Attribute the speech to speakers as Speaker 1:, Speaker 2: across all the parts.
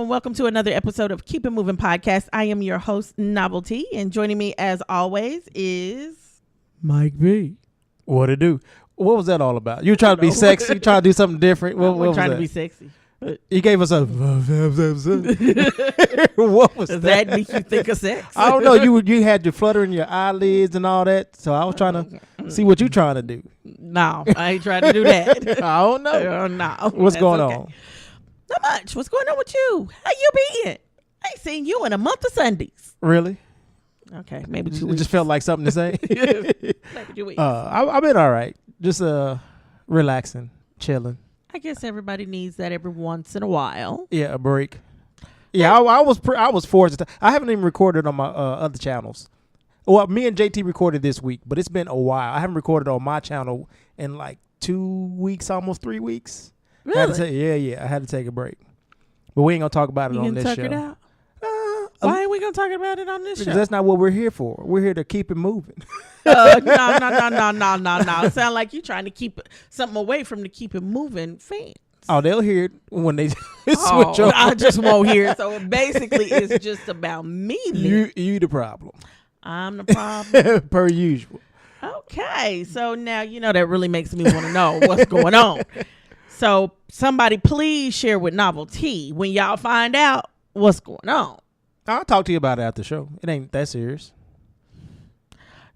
Speaker 1: and welcome to another episode of Keep It Moving Podcast. I am your host, Novelty, and joining me as always is
Speaker 2: Mike B. What it do? What was that all about? You were trying to be sexy, trying to do something different. What was
Speaker 1: trying
Speaker 2: that?
Speaker 1: to be sexy.
Speaker 2: He gave us a. What was
Speaker 1: Does
Speaker 2: that?
Speaker 1: that make you think of sex?
Speaker 2: I don't know. You had your fluttering your eyelids and all that. So I was trying to see what you trying to do.
Speaker 1: No, I ain't trying to do that.
Speaker 2: I don't know.
Speaker 1: No.
Speaker 2: What's going on?
Speaker 1: Not much. What's going on with you? How you been? I ain't seen you in a month of Sundays.
Speaker 2: Really?
Speaker 1: Okay, maybe 2
Speaker 2: It
Speaker 1: weeks.
Speaker 2: just felt like something to say.
Speaker 1: Maybe 2 weeks.
Speaker 2: I've been all right. Just relaxing, chilling.
Speaker 1: I guess everybody needs that every once in a while.
Speaker 2: Yeah, a break. Yeah, I was forced to. I haven't even recorded on my other channels. Well, me and JT recorded this week, but it's been a while. I haven't recorded on my channel in like 2 weeks, almost 3 weeks.
Speaker 1: Really?
Speaker 2: I had to take a break. But we ain't gonna talk about it on this show.
Speaker 1: It out? Why ain't we gonna talk about it on this show?
Speaker 2: Because that's not what we're here for. We're here to keep it moving.
Speaker 1: No. It sounds like you trying to keep something away from the Keep It Moving fans.
Speaker 2: Oh, they'll hear it when they switch over.
Speaker 1: I just won't hear it. So it basically is just about me.
Speaker 2: You the problem.
Speaker 1: I'm the problem.
Speaker 2: Per usual.
Speaker 1: Okay, so now that really makes me want to know what's going on. So somebody please share with Novelty when y'all find out what's going on.
Speaker 2: I'll talk to you about it after the show. It ain't that serious.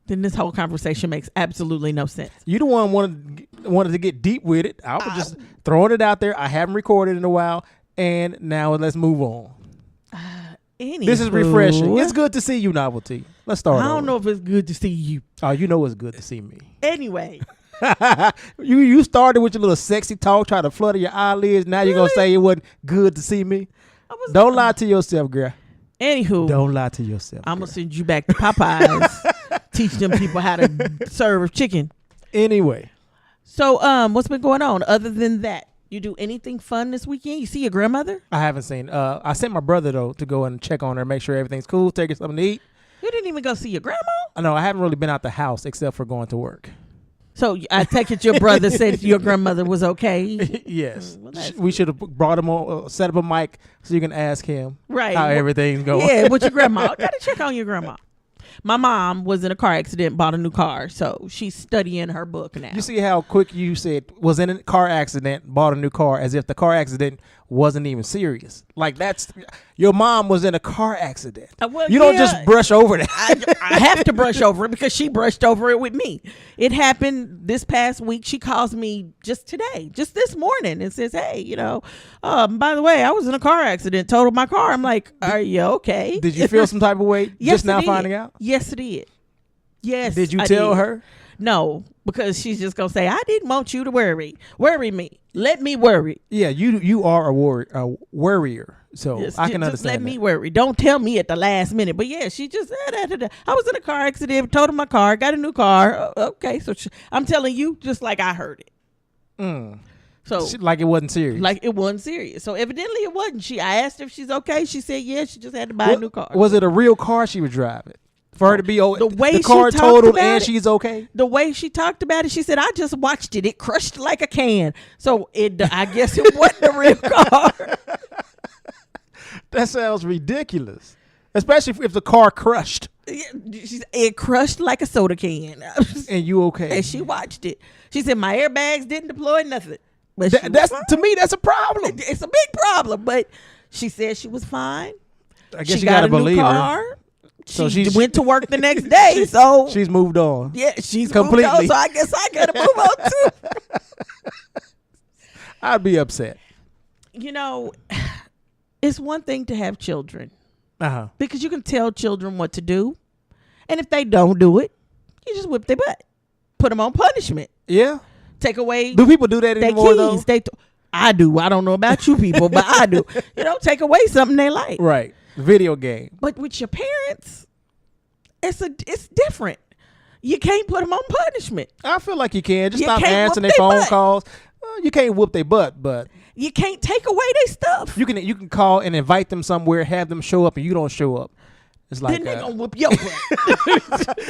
Speaker 1: Then this whole conversation makes absolutely no sense.
Speaker 2: You the one wanted to get deep with it. I was just throwing it out there. I haven't recorded in a while, and now let's move on. This is refreshing. It's good to see you, Novelty. Let's start.
Speaker 1: I don't know if it's good to see you.
Speaker 2: Oh, you know it's good to see me.
Speaker 1: Anyway.
Speaker 2: You started with your little sexy talk, trying to flutter your eyelids. Now you're going to say it wasn't good to see me? Don't lie to yourself, girl.
Speaker 1: Anywho.
Speaker 2: Don't lie to yourself.
Speaker 1: I'm going to send you back to Popeyes. Teach them people how to serve chicken.
Speaker 2: Anyway.
Speaker 1: So what's been going on other than that? You do anything fun this weekend? You see your grandmother?
Speaker 2: I haven't seen. I sent my brother, though, to go and check on her, make sure everything's cool, take her something to eat.
Speaker 1: You didn't even go see your grandma?
Speaker 2: No, I haven't really been out the house except for going to work.
Speaker 1: So I take it your brother said your grandmother was okay?
Speaker 2: Yes.
Speaker 1: Well,
Speaker 2: we should have brought him on, set up a mic so you can ask him how everything's going.
Speaker 1: Yeah, with your grandma. I got to check on your grandma. My mom was in a car accident, bought a new car, so she's studying her book now.
Speaker 2: You see how quick you said was in a car accident, bought a new car, as if the car accident wasn't even serious. Like your mom was in a car accident. You don't just brush over that.
Speaker 1: I have to brush over it because she brushed over it with me. It happened this past week. She calls me just today, just this morning, and says, "Hey, by the way, I was in a car accident, totaled my car." I'm like, "Are you okay?"
Speaker 2: Did you feel some type of way just now finding out?
Speaker 1: Yes, it did. Yes.
Speaker 2: Did you tell her?
Speaker 1: No, because she's just gonna say, "I didn't want you to worry me. Let me worry."
Speaker 2: Yeah, you are a worrier, so
Speaker 1: yes,
Speaker 2: I can understand.
Speaker 1: Just let me worry. Don't tell me at the last minute. But yeah, she just I was in a car accident, totaled my car, got a new car. Okay, so I'm telling you, just like I heard it. So
Speaker 2: like it wasn't serious.
Speaker 1: Like it wasn't serious. So evidently it wasn't. I asked if she's okay. She said yes. She just had to buy a new car.
Speaker 2: Was it a real car she was driving? For her to be
Speaker 1: the
Speaker 2: car totaled and she's okay?
Speaker 1: The way she talked about it, she said, "I just watched it. It crushed like a can." So I guess it wasn't a real car.
Speaker 2: That sounds ridiculous. Especially if the car crushed.
Speaker 1: It crushed like a soda can.
Speaker 2: And you okay?
Speaker 1: And she watched it. She said, "My airbags didn't deploy nothing." But
Speaker 2: to me, that's a problem.
Speaker 1: It's a big problem. But she said she was fine.
Speaker 2: I guess
Speaker 1: she
Speaker 2: you gotta
Speaker 1: got a
Speaker 2: believe
Speaker 1: new
Speaker 2: her.
Speaker 1: car. So she went to work the next day. So
Speaker 2: she's moved on.
Speaker 1: Yeah, she's
Speaker 2: completely
Speaker 1: moved on. So I guess I gotta move on too.
Speaker 2: I'd be upset.
Speaker 1: It's one thing to have children.
Speaker 2: Because
Speaker 1: you can tell children what to do. And if they don't do it, you just whip their butt. Put them on punishment.
Speaker 2: Yeah.
Speaker 1: Take away.
Speaker 2: Do people do that anymore though?
Speaker 1: I do. I don't know about you people, but I do. Take away something they like.
Speaker 2: Right. Video game.
Speaker 1: But with your parents, it's different. You can't put them on punishment.
Speaker 2: I feel like you can. Just stop answering their phone calls. You can't whoop their butt, but
Speaker 1: you can't take away their stuff.
Speaker 2: You can call and invite them somewhere, have them show up, and you don't show up. It's like
Speaker 1: then they gonna whoop your butt.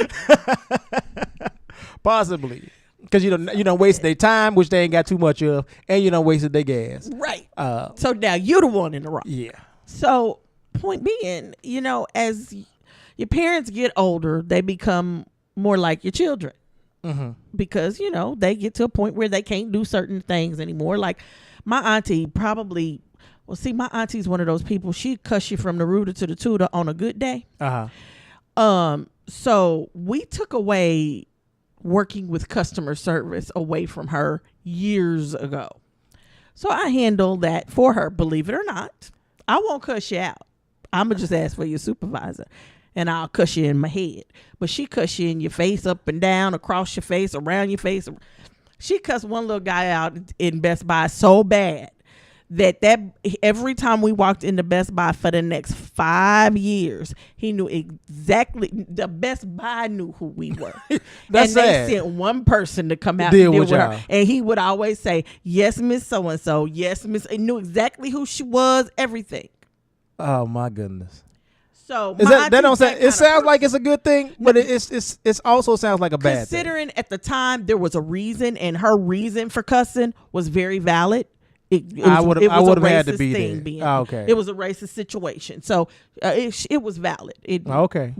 Speaker 2: Possibly. Because you don't waste their time, which they ain't got too much of, and you don't wasted their gas.
Speaker 1: Right. So now you're the one in the wrong.
Speaker 2: Yeah.
Speaker 1: So, point being, as your parents get older, they become more like your children.
Speaker 2: Mm-hmm.
Speaker 1: Because, they get to a point where they can't do certain things anymore. Like my auntie probably, my auntie's one of those people, she cuss you from the rooter to the tutor on a good day. So we took away working with customer service away from her years ago. So I handle that for her, believe it or not. I won't cuss you out. I'm going to just ask for your supervisor. And I'll cuss you in my head. But she cuss you in your face, up and down, across your face, around your face. She cussed one little guy out in Best Buy so bad that every time we walked into Best Buy for the next 5 years, he knew exactly, the Best Buy knew who we were.
Speaker 2: That's
Speaker 1: and
Speaker 2: sad.
Speaker 1: They sent one person to come out and deal with her. And he would always say, yes, Miss So-and-so. Yes, Miss. He knew exactly who she was, everything.
Speaker 2: Oh, my goodness.
Speaker 1: So
Speaker 2: is that don't sound, it sounds like it's a good thing, but it's also sounds like a bad thing.
Speaker 1: Considering at the time there was a reason, and her reason for cussing was very valid. I would have had to be there. Okay. It was a racist situation, so it was valid.
Speaker 2: Okay.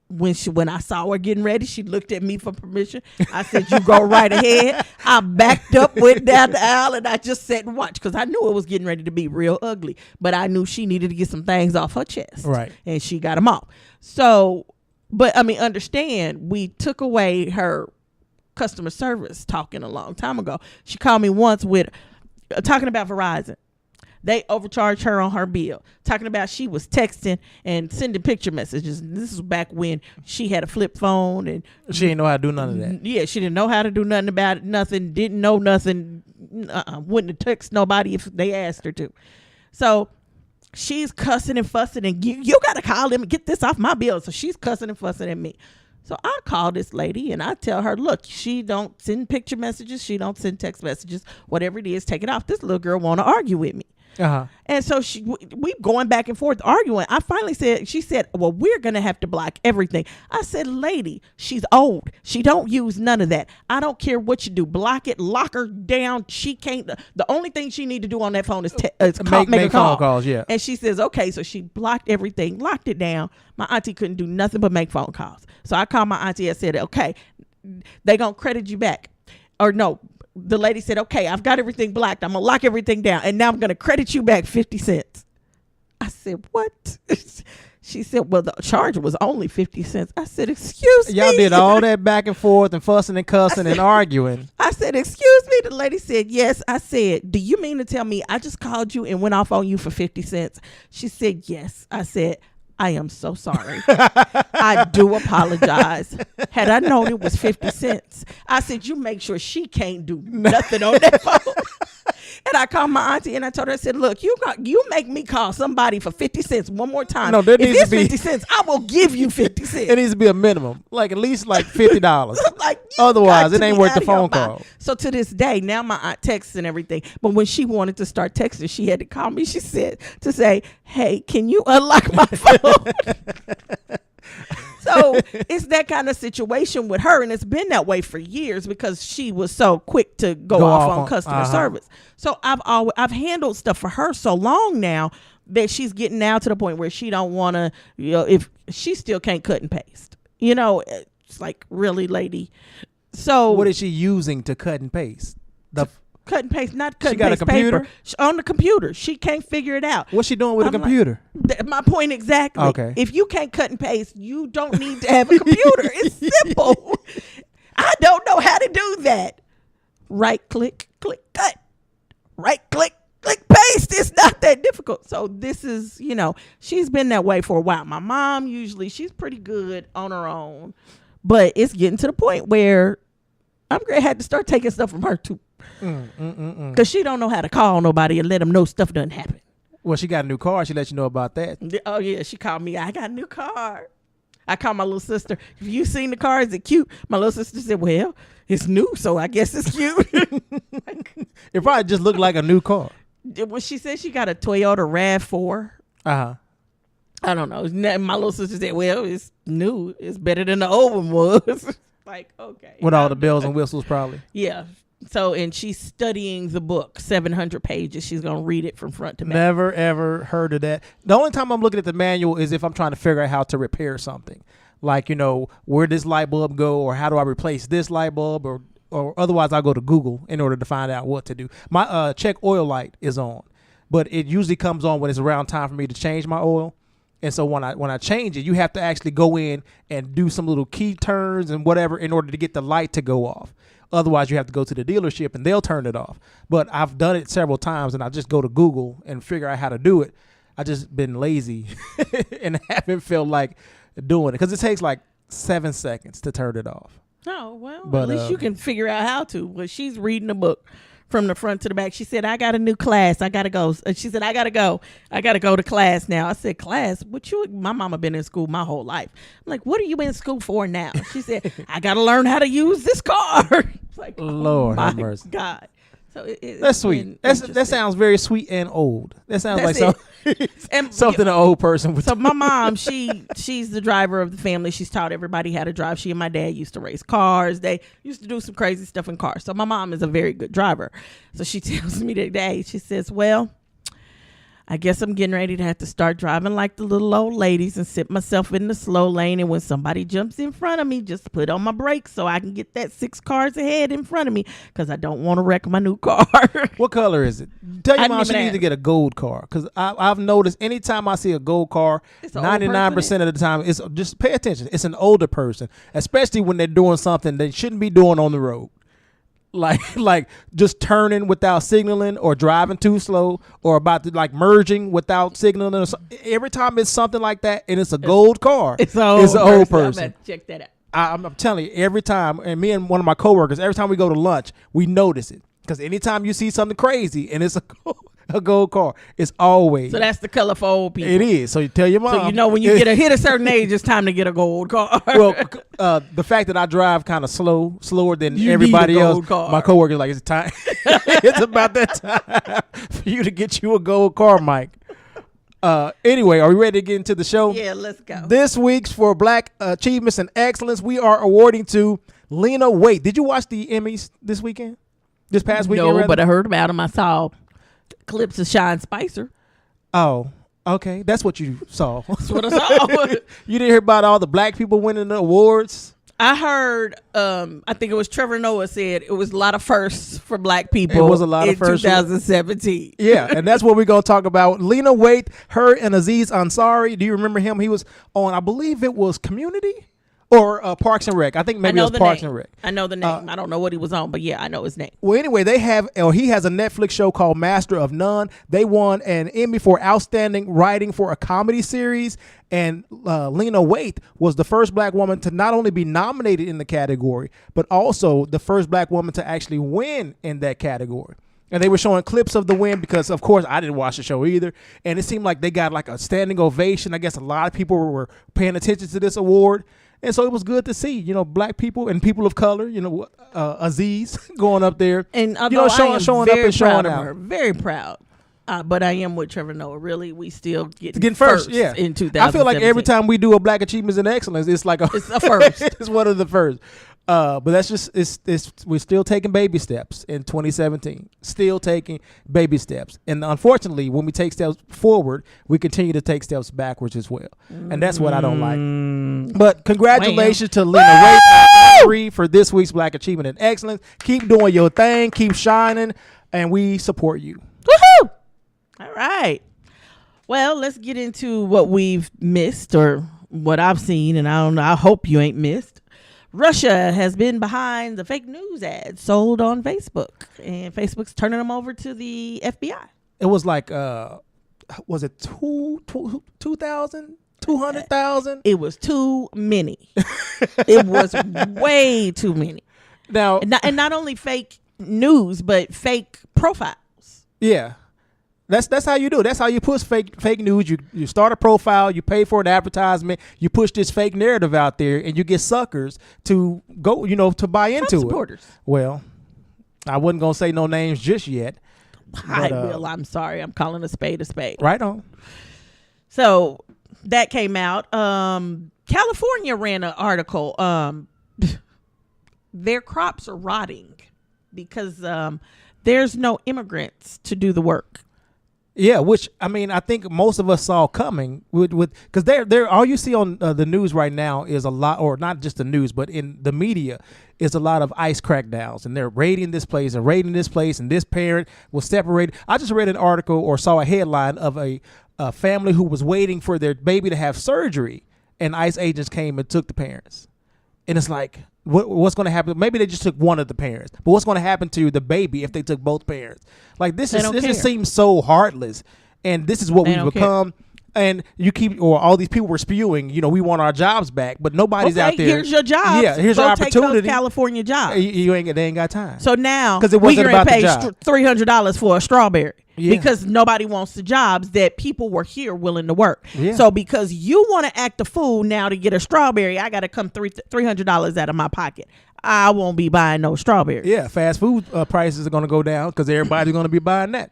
Speaker 1: When I saw her getting ready, she looked at me for permission. I said, "You go right ahead." I backed up, went down the aisle, and I just sat and watched because I knew it was getting ready to be real ugly. But I knew she needed to get some things off her chest,
Speaker 2: right? And
Speaker 1: she got them off. So, but I mean, understand, we took away her customer service talking a long time ago. She called me once with talking about Verizon. They overcharged her on her bill, talking about she was texting and sending picture messages. This is back when she had a flip phone and
Speaker 2: she didn't know how to do none of that.
Speaker 1: Yeah, she didn't know how to do nothing about it. Nothing, didn't know nothing. Wouldn't have text nobody if they asked her to. So she's cussing and fussing and you got to call them and get this off my bill. So she's cussing and fussing at me. So I call this lady and I tell her, look, she don't send picture messages. She don't send text messages. Whatever it is, take it off. This little girl want to argue with me. And so we going back and forth arguing. I finally she said, well, we're going to have to block everything. I said, lady, she's old. She don't use none of that. I don't care what you do. Block it, lock her down. She can't. The only thing she need to do on that phone is make a call.
Speaker 2: Phone calls, yeah.
Speaker 1: And she says, okay. So she blocked everything, locked it down. My auntie couldn't do nothing but make phone calls. So I called my auntie and said, okay, they going to credit you back. Or no. The lady said, okay, I've got everything blocked. I'm going to lock everything down. And now I'm going to credit you back 50 cents. I said, what? She said, well, the charge was only 50 cents. I said, excuse me.
Speaker 2: Y'all did all that back and forth and fussing and cussing and arguing.
Speaker 1: I said, excuse me. The lady said, yes. I said, do you mean to tell me I just called you and went off on you for 50 cents? She said, yes. I said, I am so sorry. I do apologize. Had I known it was 50 cents, I said, you make sure she can't do nothing on that phone. And I called my auntie and I told her, I said, look, you make me call somebody for 50 cents one more time.
Speaker 2: No, there needs
Speaker 1: to
Speaker 2: be
Speaker 1: 50 cents. I will give you 50 cents.
Speaker 2: It needs to be a minimum, like at least like $50. Otherwise, it ain't worth the phone call.
Speaker 1: So to this day, now my aunt texts and everything. But when she wanted to start texting, she had to call me. She said to say, hey, can you unlock my phone? So it's that kind of situation with her, and it's been that way for years because she was so quick to go off on customer service. So I've handled stuff for her so long now that she's getting now to the point where she don't want to, if she still can't cut and paste, it's like, really, lady. So
Speaker 2: what is she using to cut and paste?
Speaker 1: Cut and paste, not cut
Speaker 2: she
Speaker 1: and
Speaker 2: got
Speaker 1: paste
Speaker 2: a computer?
Speaker 1: paper. On the computer. She can't figure it out.
Speaker 2: What's she doing with a computer?
Speaker 1: My point exactly.
Speaker 2: Okay.
Speaker 1: If you can't cut and paste, you don't need to have a computer. It's simple. I don't know how to do that. Right click, click, cut. Right click, click, paste. It's not that difficult. So this is, she's been that way for a while. My mom usually, she's pretty good on her own. But it's getting to the point where I'm going to have to start taking stuff from her too. Because she don't know how to call nobody and let them know stuff doesn't happen.
Speaker 2: Well, she got a new car. She let you know about that.
Speaker 1: Oh, yeah. She called me. I got a new car. I called my little sister. Have you seen the car? Is it cute? My little sister said, well, it's new, so I guess it's cute.
Speaker 2: It probably just looked like a new car.
Speaker 1: When she said she got a Toyota RAV4. I don't know. My little sister said, well, it's new. It's better than the old one was. Like, okay.
Speaker 2: With all the bells and whistles, probably.
Speaker 1: Yeah. So, and she's studying the book, 700 pages. She's going to read it from front to back.
Speaker 2: Never, ever heard of that. The only time I'm looking at the manual is if I'm trying to figure out how to repair something. Like, where does light bulb go, or how do I replace this light bulb, or otherwise I'll go to Google in order to find out what to do. My check oil light is on, but it usually comes on when it's around time for me to change my oil. And so when I change it, you have to actually go in and do some little key turns and whatever in order to get the light to go off. Otherwise, you have to go to the dealership and they'll turn it off. But I've done it several times, and I just go to Google and figure out how to do it. I just been lazy and haven't felt like doing it because it takes like 7 seconds to turn it off.
Speaker 1: Oh, well,
Speaker 2: But,
Speaker 1: at least you can figure out how to. Well, she's reading a book from the front to the back. She said, I got a new class. I got to go. She said, I got to go. I got to go to class now. I said, class? My mama been in school my whole life. I'm like, what are you in school for now? She said, I got to learn how to use this car. It's like,
Speaker 2: Lord
Speaker 1: oh
Speaker 2: have
Speaker 1: my
Speaker 2: mercy.
Speaker 1: God. So
Speaker 2: that's sweet. That sounds very sweet and old. That sounds
Speaker 1: That's
Speaker 2: like something an old person would
Speaker 1: So
Speaker 2: do.
Speaker 1: my mom, she's the driver of the family. She's taught everybody how to drive. She and my dad used to race cars. They used to do some crazy stuff in cars. So my mom is a very good driver. So she tells me today, she says, well, I guess I'm getting ready to have to start driving like the little old ladies and sit myself in the slow lane. And when somebody jumps in front of me, just put on my brakes so I can get that 6 cars ahead in front of me because I don't want to wreck my new car.
Speaker 2: What color is it? Tell your
Speaker 1: I
Speaker 2: mom
Speaker 1: didn't
Speaker 2: she
Speaker 1: even
Speaker 2: needs to
Speaker 1: ask.
Speaker 2: get a gold car because I've noticed anytime I see a gold car,
Speaker 1: It's an old
Speaker 2: 99% of the time, it's just pay attention. It's an older person, especially when they're doing something they shouldn't be doing on the road. Like just turning without signaling or driving too slow or about to like merging without signaling. Every time it's something like that and it's a gold car,
Speaker 1: It's an
Speaker 2: an old
Speaker 1: I'm
Speaker 2: person.
Speaker 1: gonna check that out.
Speaker 2: I'm telling you, every time, and me and one of my coworkers, every time we go to lunch, we notice it. Because anytime you see something crazy and it's a gold car, it's always.
Speaker 1: So that's the color for old people.
Speaker 2: It is. So you tell your mom.
Speaker 1: So you know when you hit a certain age, it's time to get a gold car.
Speaker 2: Well, the fact that I drive kind of slower than
Speaker 1: You
Speaker 2: everybody
Speaker 1: need a
Speaker 2: else,
Speaker 1: gold car.
Speaker 2: my coworker's like, it's time. It's about that time for you to get you a gold car, Mike. Anyway, are we ready to get into the show?
Speaker 1: Yeah, let's go.
Speaker 2: This week's for Black Achievements and Excellence, we are awarding to Lena Waithe. Did you watch the Emmys this weekend? This past weekend?
Speaker 1: No,
Speaker 2: rather?
Speaker 1: but I heard about him. I saw clips of Sean Spicer.
Speaker 2: Oh, okay. That's what you saw.
Speaker 1: That's what I saw.
Speaker 2: You didn't hear about all the black people winning the awards?
Speaker 1: I heard, I think it was Trevor Noah said it was a lot of firsts for black people.
Speaker 2: It was a lot of firsts.
Speaker 1: in 2017.
Speaker 2: Yeah, and that's what we're going to talk about. Lena Waithe, her and Aziz Ansari. Do you remember him? He was on, I believe it was Community or Parks and Rec. I think maybe it was Parks and Rec.
Speaker 1: I know the name. I don't know what he was on, but yeah, I know his name.
Speaker 2: Well, anyway, he has a Netflix show called Master of None. They won an Emmy for Outstanding Writing for a Comedy Series. And Lena Waithe was the first black woman to not only be nominated in the category, but also the first black woman to actually win in that category. And they were showing clips of the win because, of course, I didn't watch the show either. And it seemed like they got like a standing ovation. I guess a lot of people were paying attention to this award. And so it was good to see, black people and people of color, Aziz going up there.
Speaker 1: And although
Speaker 2: showing
Speaker 1: I am
Speaker 2: up
Speaker 1: very
Speaker 2: and showing
Speaker 1: proud of
Speaker 2: out.
Speaker 1: her, very proud. But I am with Trevor Noah. Really, we still getting
Speaker 2: first,
Speaker 1: first
Speaker 2: yeah.
Speaker 1: in 2017.
Speaker 2: I feel like every time we do a Black Achievements and Excellence, it's like
Speaker 1: It's a first.
Speaker 2: It's one of the first. But that's just we're still taking baby steps in 2017. Still taking baby steps. And unfortunately, when we take steps forward, we continue to take steps backwards as well. And that's what I don't like. But congratulations to Lena Waithe. I agree for this week's Black Achievement and Excellence. Keep doing your thing, keep shining, and we support you.
Speaker 1: Woohoo! All right. Well, let's get into what we've missed or what I've seen, and I don't know. I hope you ain't missed. Russia has been behind the fake news ads sold on Facebook, and Facebook's turning them over to the FBI.
Speaker 2: It was like, was it 2,000? 200,000?
Speaker 1: It was too many. It was way too many.
Speaker 2: Now,
Speaker 1: And not only fake news, but fake profiles.
Speaker 2: yeah. That's how you do it. That's how you push fake news. You start a profile, you pay for an advertisement, you push this fake narrative out there, and you get suckers to go, to buy into
Speaker 1: supporters.
Speaker 2: it. Well, I wasn't gonna say no names just yet.
Speaker 1: I will. I'm sorry. I'm calling a spade a spade.
Speaker 2: Right on.
Speaker 1: So that came out. California ran an article. Their crops are rotting because there's no immigrants to do the work.
Speaker 2: Yeah, which I mean, I think most of us saw coming with because they're all you see on the news right now is a lot, or not just the news, but in the media is a lot of ICE crackdowns, and they're raiding this place and raiding this place, and this parent was separated. I just read an article or saw a headline of a family who was waiting for their baby to have surgery, and ICE agents came and took the parents, and it's like. What's going to happen? Maybe they just took one of the parents, but what's going to happen to the baby if they took both parents? Like this just seems so heartless, and this is what we've become. And you keep, or all these people were spewing, we want our jobs back, but nobody's out there.
Speaker 1: Here's your job.
Speaker 2: Yeah, here's your opportunity.
Speaker 1: Take those California jobs.
Speaker 2: They ain't got time.
Speaker 1: So now
Speaker 2: because it wasn't about the job.
Speaker 1: $300 for a strawberry. Yeah. Because nobody wants the jobs that people were here willing to work. Yeah. So because you want to act a fool now to get a strawberry, I got to come $300 out of my pocket. I won't be buying no strawberries.
Speaker 2: Yeah, fast food prices are going to go down because everybody's going to be buying that.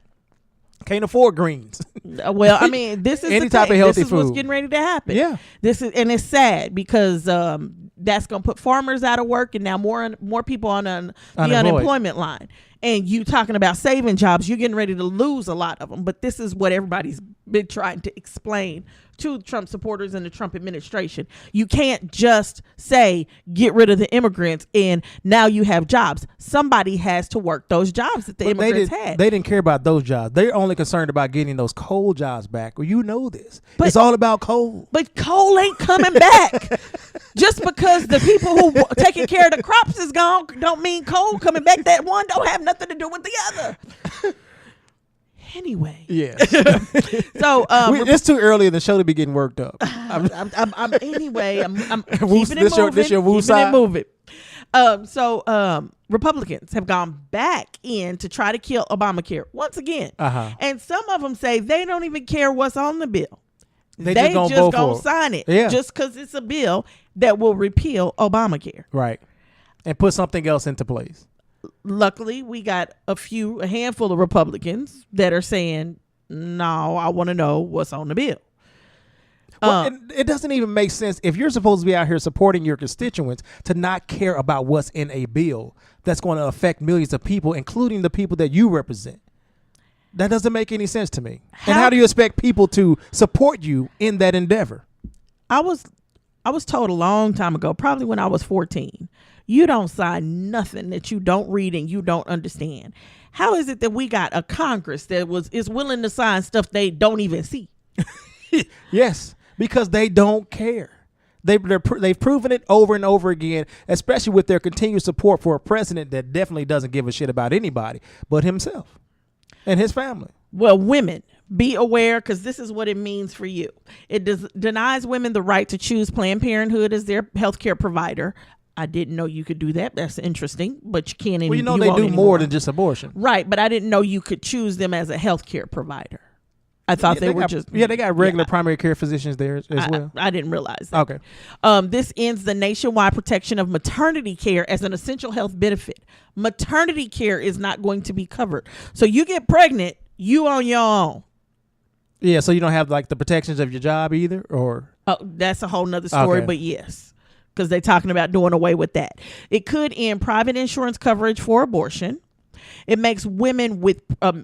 Speaker 2: Can't afford greens.
Speaker 1: Well, I mean, this is
Speaker 2: any type of healthy food.
Speaker 1: What's getting ready to happen.
Speaker 2: Yeah,
Speaker 1: and it's sad because that's going to put farmers out of work, and now more people on the unemployment line. And you talking about saving jobs, you're getting ready to lose a lot of them. But this is what everybody's been trying to explain to Trump supporters and the Trump administration. You can't just say, get rid of the immigrants and now you have jobs. Somebody has to work those jobs that the immigrants had.
Speaker 2: They didn't care about those jobs. They're only concerned about getting those coal jobs back. Well, this. But it's all about coal.
Speaker 1: But coal ain't coming back. Just because the people who taking care of the crops is gone don't mean coal coming back. That one don't have nothing to do with the other. Anyway.
Speaker 2: Yeah.
Speaker 1: So
Speaker 2: it's too early in the show to be getting worked up.
Speaker 1: I'm keeping
Speaker 2: it
Speaker 1: moving. So Republicans have gone back in to try to kill Obamacare once again. And some of them say they don't even care what's on the bill. They just gonna sign it just because it's a bill that will repeal Obamacare.
Speaker 2: Right. And put something else into place.
Speaker 1: Luckily, we got a handful of Republicans that are saying, no, I want to know what's on the bill.
Speaker 2: Well, it doesn't even make sense if you're supposed to be out here supporting your constituents to not care about what's in a bill that's going to affect millions of people, including the people that you represent. That doesn't make any sense to me. And how do you expect people to support you in that endeavor? I was
Speaker 1: told a long time ago, probably when I was 14, you don't sign nothing that you don't read and you don't understand. How is it that we got a Congress that is willing to sign stuff they don't even see?
Speaker 2: Yes, because they don't care. They've proven it over and over again, especially with their continued support for a president that definitely doesn't give a shit about anybody but himself and his family.
Speaker 1: Well, women, be aware, because this is what it means for you. It denies women the right to choose Planned Parenthood as their health care provider. I didn't know you could do that. That's interesting, but you can't anymore.
Speaker 2: Well, they do more than just abortion.
Speaker 1: Right, but I didn't know you could choose them as a health care provider. I thought they
Speaker 2: got regular primary care physicians there as well.
Speaker 1: I didn't realize that.
Speaker 2: Okay.
Speaker 1: This ends the nationwide protection of maternity care as an essential health benefit. Maternity care is not going to be covered. So you get pregnant, you on your own.
Speaker 2: Yeah, so you don't have like the protections of your job either, or?
Speaker 1: Oh, that's a whole nother story, but yes. Because they're talking about doing away with that. It could end private insurance coverage for abortion. It makes women with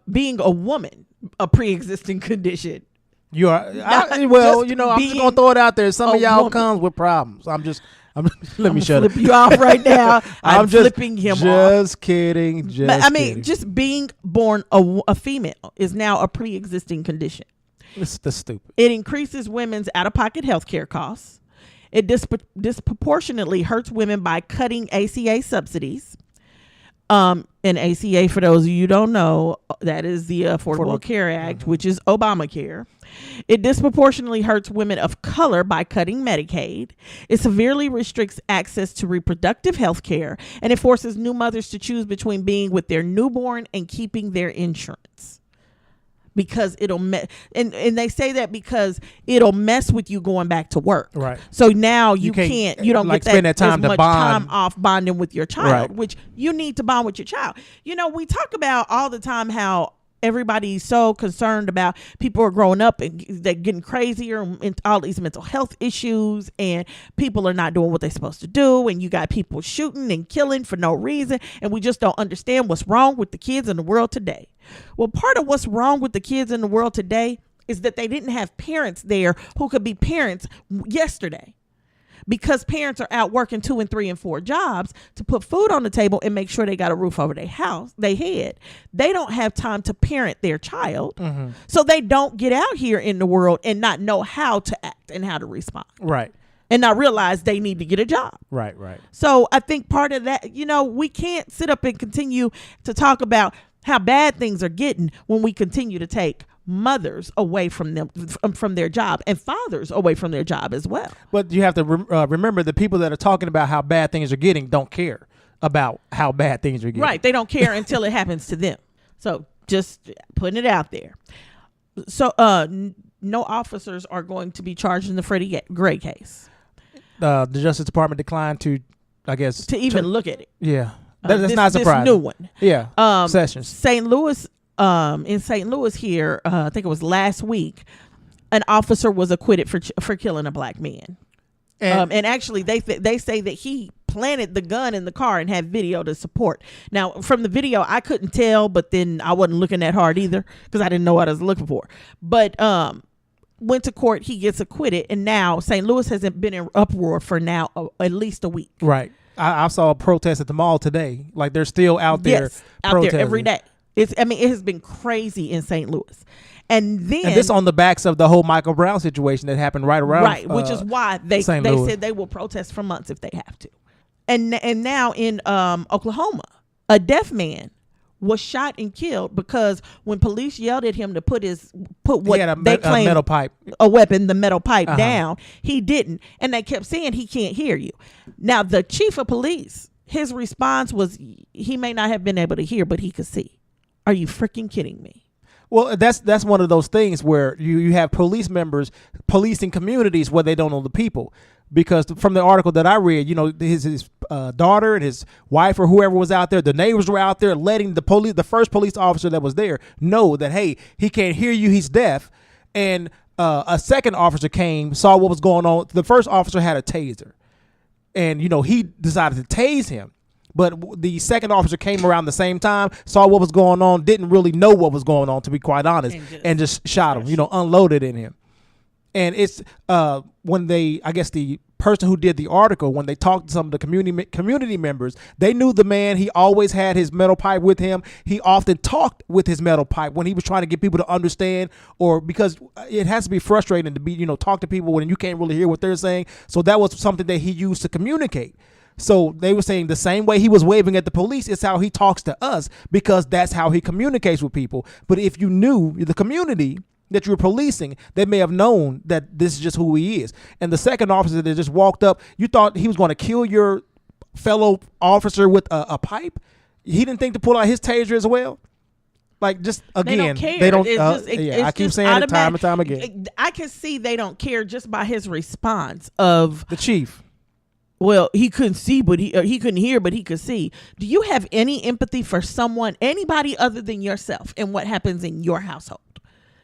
Speaker 1: being a woman a pre-existing condition.
Speaker 2: You are I'm just gonna throw it out there. Some of y'all comes with problems. Let me shut up.
Speaker 1: Flip you off right now. I'm flipping him off.
Speaker 2: Just kidding.
Speaker 1: Just being born a female is now a pre-existing condition.
Speaker 2: That's stupid.
Speaker 1: It increases women's out-of-pocket health care costs. It disproportionately hurts women by cutting ACA subsidies. And ACA, for those of you who don't know, that is the Affordable Care Act, which is Obamacare. It disproportionately hurts women of color by cutting Medicaid. It severely restricts access to reproductive health care, and it forces new mothers to choose between being with their newborn and keeping their insurance. Because it'll and they say that because it'll mess with you going back to work.
Speaker 2: Right.
Speaker 1: So now you don't
Speaker 2: like
Speaker 1: get
Speaker 2: spend that time
Speaker 1: as much
Speaker 2: to bond.
Speaker 1: time off bonding with your child,
Speaker 2: right.
Speaker 1: which you need to bond with your child. We talk about all the time how everybody's so concerned about people are growing up and they're getting crazier and all these mental health issues, and people are not doing what they're supposed to do, and you got people shooting and killing for no reason, and we just don't understand what's wrong with the kids in the world today. Well, part of what's wrong with the kids in the world today is that they didn't have parents there who could be parents yesterday. Because parents are out working 2 and 3 and 4 jobs to put food on the table and make sure they got a roof over their house, they head. They don't have time to parent their child. So they don't get out here in the world and not know how to act and how to respond.
Speaker 2: Right.
Speaker 1: And not realize they need to get a job.
Speaker 2: Right.
Speaker 1: So I think part of that, we can't sit up and continue to talk about how bad things are getting when we continue to take mothers away from them, from their job, and fathers away from their job as well.
Speaker 2: But you have to remember the people that are talking about how bad things are getting don't care about how bad things are getting.
Speaker 1: Right. They don't care until it happens to them. So just putting it out there. So no officers are going to be charged in the Freddie Gray case.
Speaker 2: The Justice Department declined to, I guess,
Speaker 1: to even look at it.
Speaker 2: Yeah. That's not surprising.
Speaker 1: This new one.
Speaker 2: Yeah. Sessions.
Speaker 1: St. Louis. In St. Louis here, I think it was last week, an officer was acquitted for killing a black man. And actually, they say that he planted the gun in the car and had video to support. Now, from the video, I couldn't tell, but then I wasn't looking that hard either because I didn't know what I was looking for. But went to court, he gets acquitted, and now St. Louis hasn't been in uproar for now at least a week.
Speaker 2: Right. I saw a protest at the mall today. Like they're still out there.
Speaker 1: Yes, out there every day. It has been crazy in St. Louis. And this
Speaker 2: on the backs of the whole Michael Brown situation that happened right around.
Speaker 1: Right, which is why they said they will protest for months if they have to. And now in Oklahoma, a deaf man was shot and killed because when police yelled at him to put what they claimed
Speaker 2: metal pipe,
Speaker 1: a weapon, the metal pipe down, he didn't. And they kept saying he can't hear you. Now, the chief of police, his response was he may not have been able to hear, but he could see. Are you freaking kidding me?
Speaker 2: Well, that's one of those things where you have police members policing communities where they don't know the people. Because from the article that I read, his daughter and his wife or whoever was out there, the neighbors were out there letting the first police officer that was there know that, hey, he can't hear you, he's deaf. And a second officer came, saw what was going on. The first officer had a taser. And, he decided to tase him. But the second officer came around the same time, saw what was going on, didn't really know what was going on, to be quite honest, and just shot him, unloaded in him. And it's when the person who did the article, when they talked to some of the community members, they knew the man. He always had his metal pipe with him. He often talked with his metal pipe when he was trying to get people to understand, or because it has to be frustrating to be, talk to people when you can't really hear what they're saying. So that was something that he used to communicate. So they were saying the same way he was waving at the police is how he talks to us, because that's how he communicates with people. But if you knew the community that you were policing, they may have known that this is just who he is. And the second officer that just walked up, you thought he was going to kill your fellow officer with a pipe? He didn't think to pull out his taser as well? Like, just again, they don't care. I keep saying it time and time again.
Speaker 1: I can see they don't care just by his response of
Speaker 2: the chief.
Speaker 1: Well, he couldn't see, but he couldn't hear, but he could see. Do you have any empathy for anybody other than yourself, and what happens in your household?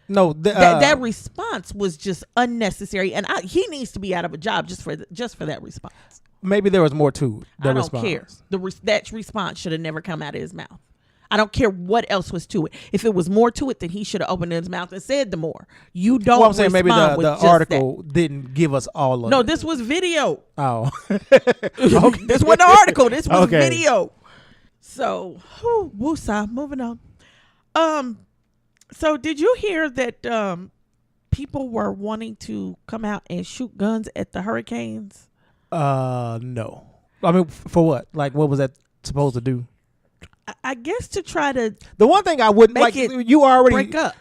Speaker 2: No,
Speaker 1: that response was just unnecessary, and he needs to be out of a job just for that response.
Speaker 2: Maybe there was more to the response.
Speaker 1: I don't care. That response should have never come out of his mouth. I don't care what else was to it. If it was more to it, then he should have opened his mouth and said the more. You don't.
Speaker 2: Well, I'm saying maybe the article didn't give us all of it.
Speaker 1: No, this was video.
Speaker 2: Oh,
Speaker 1: okay. This wasn't the article. This was video. So, woosah. Moving on. So did you hear that people were wanting to come out and shoot guns at the hurricanes?
Speaker 2: No. I mean, for what? Like, what was that supposed to do?
Speaker 1: I guess to try to.
Speaker 2: The one thing I wouldn't like, you already
Speaker 1: break up.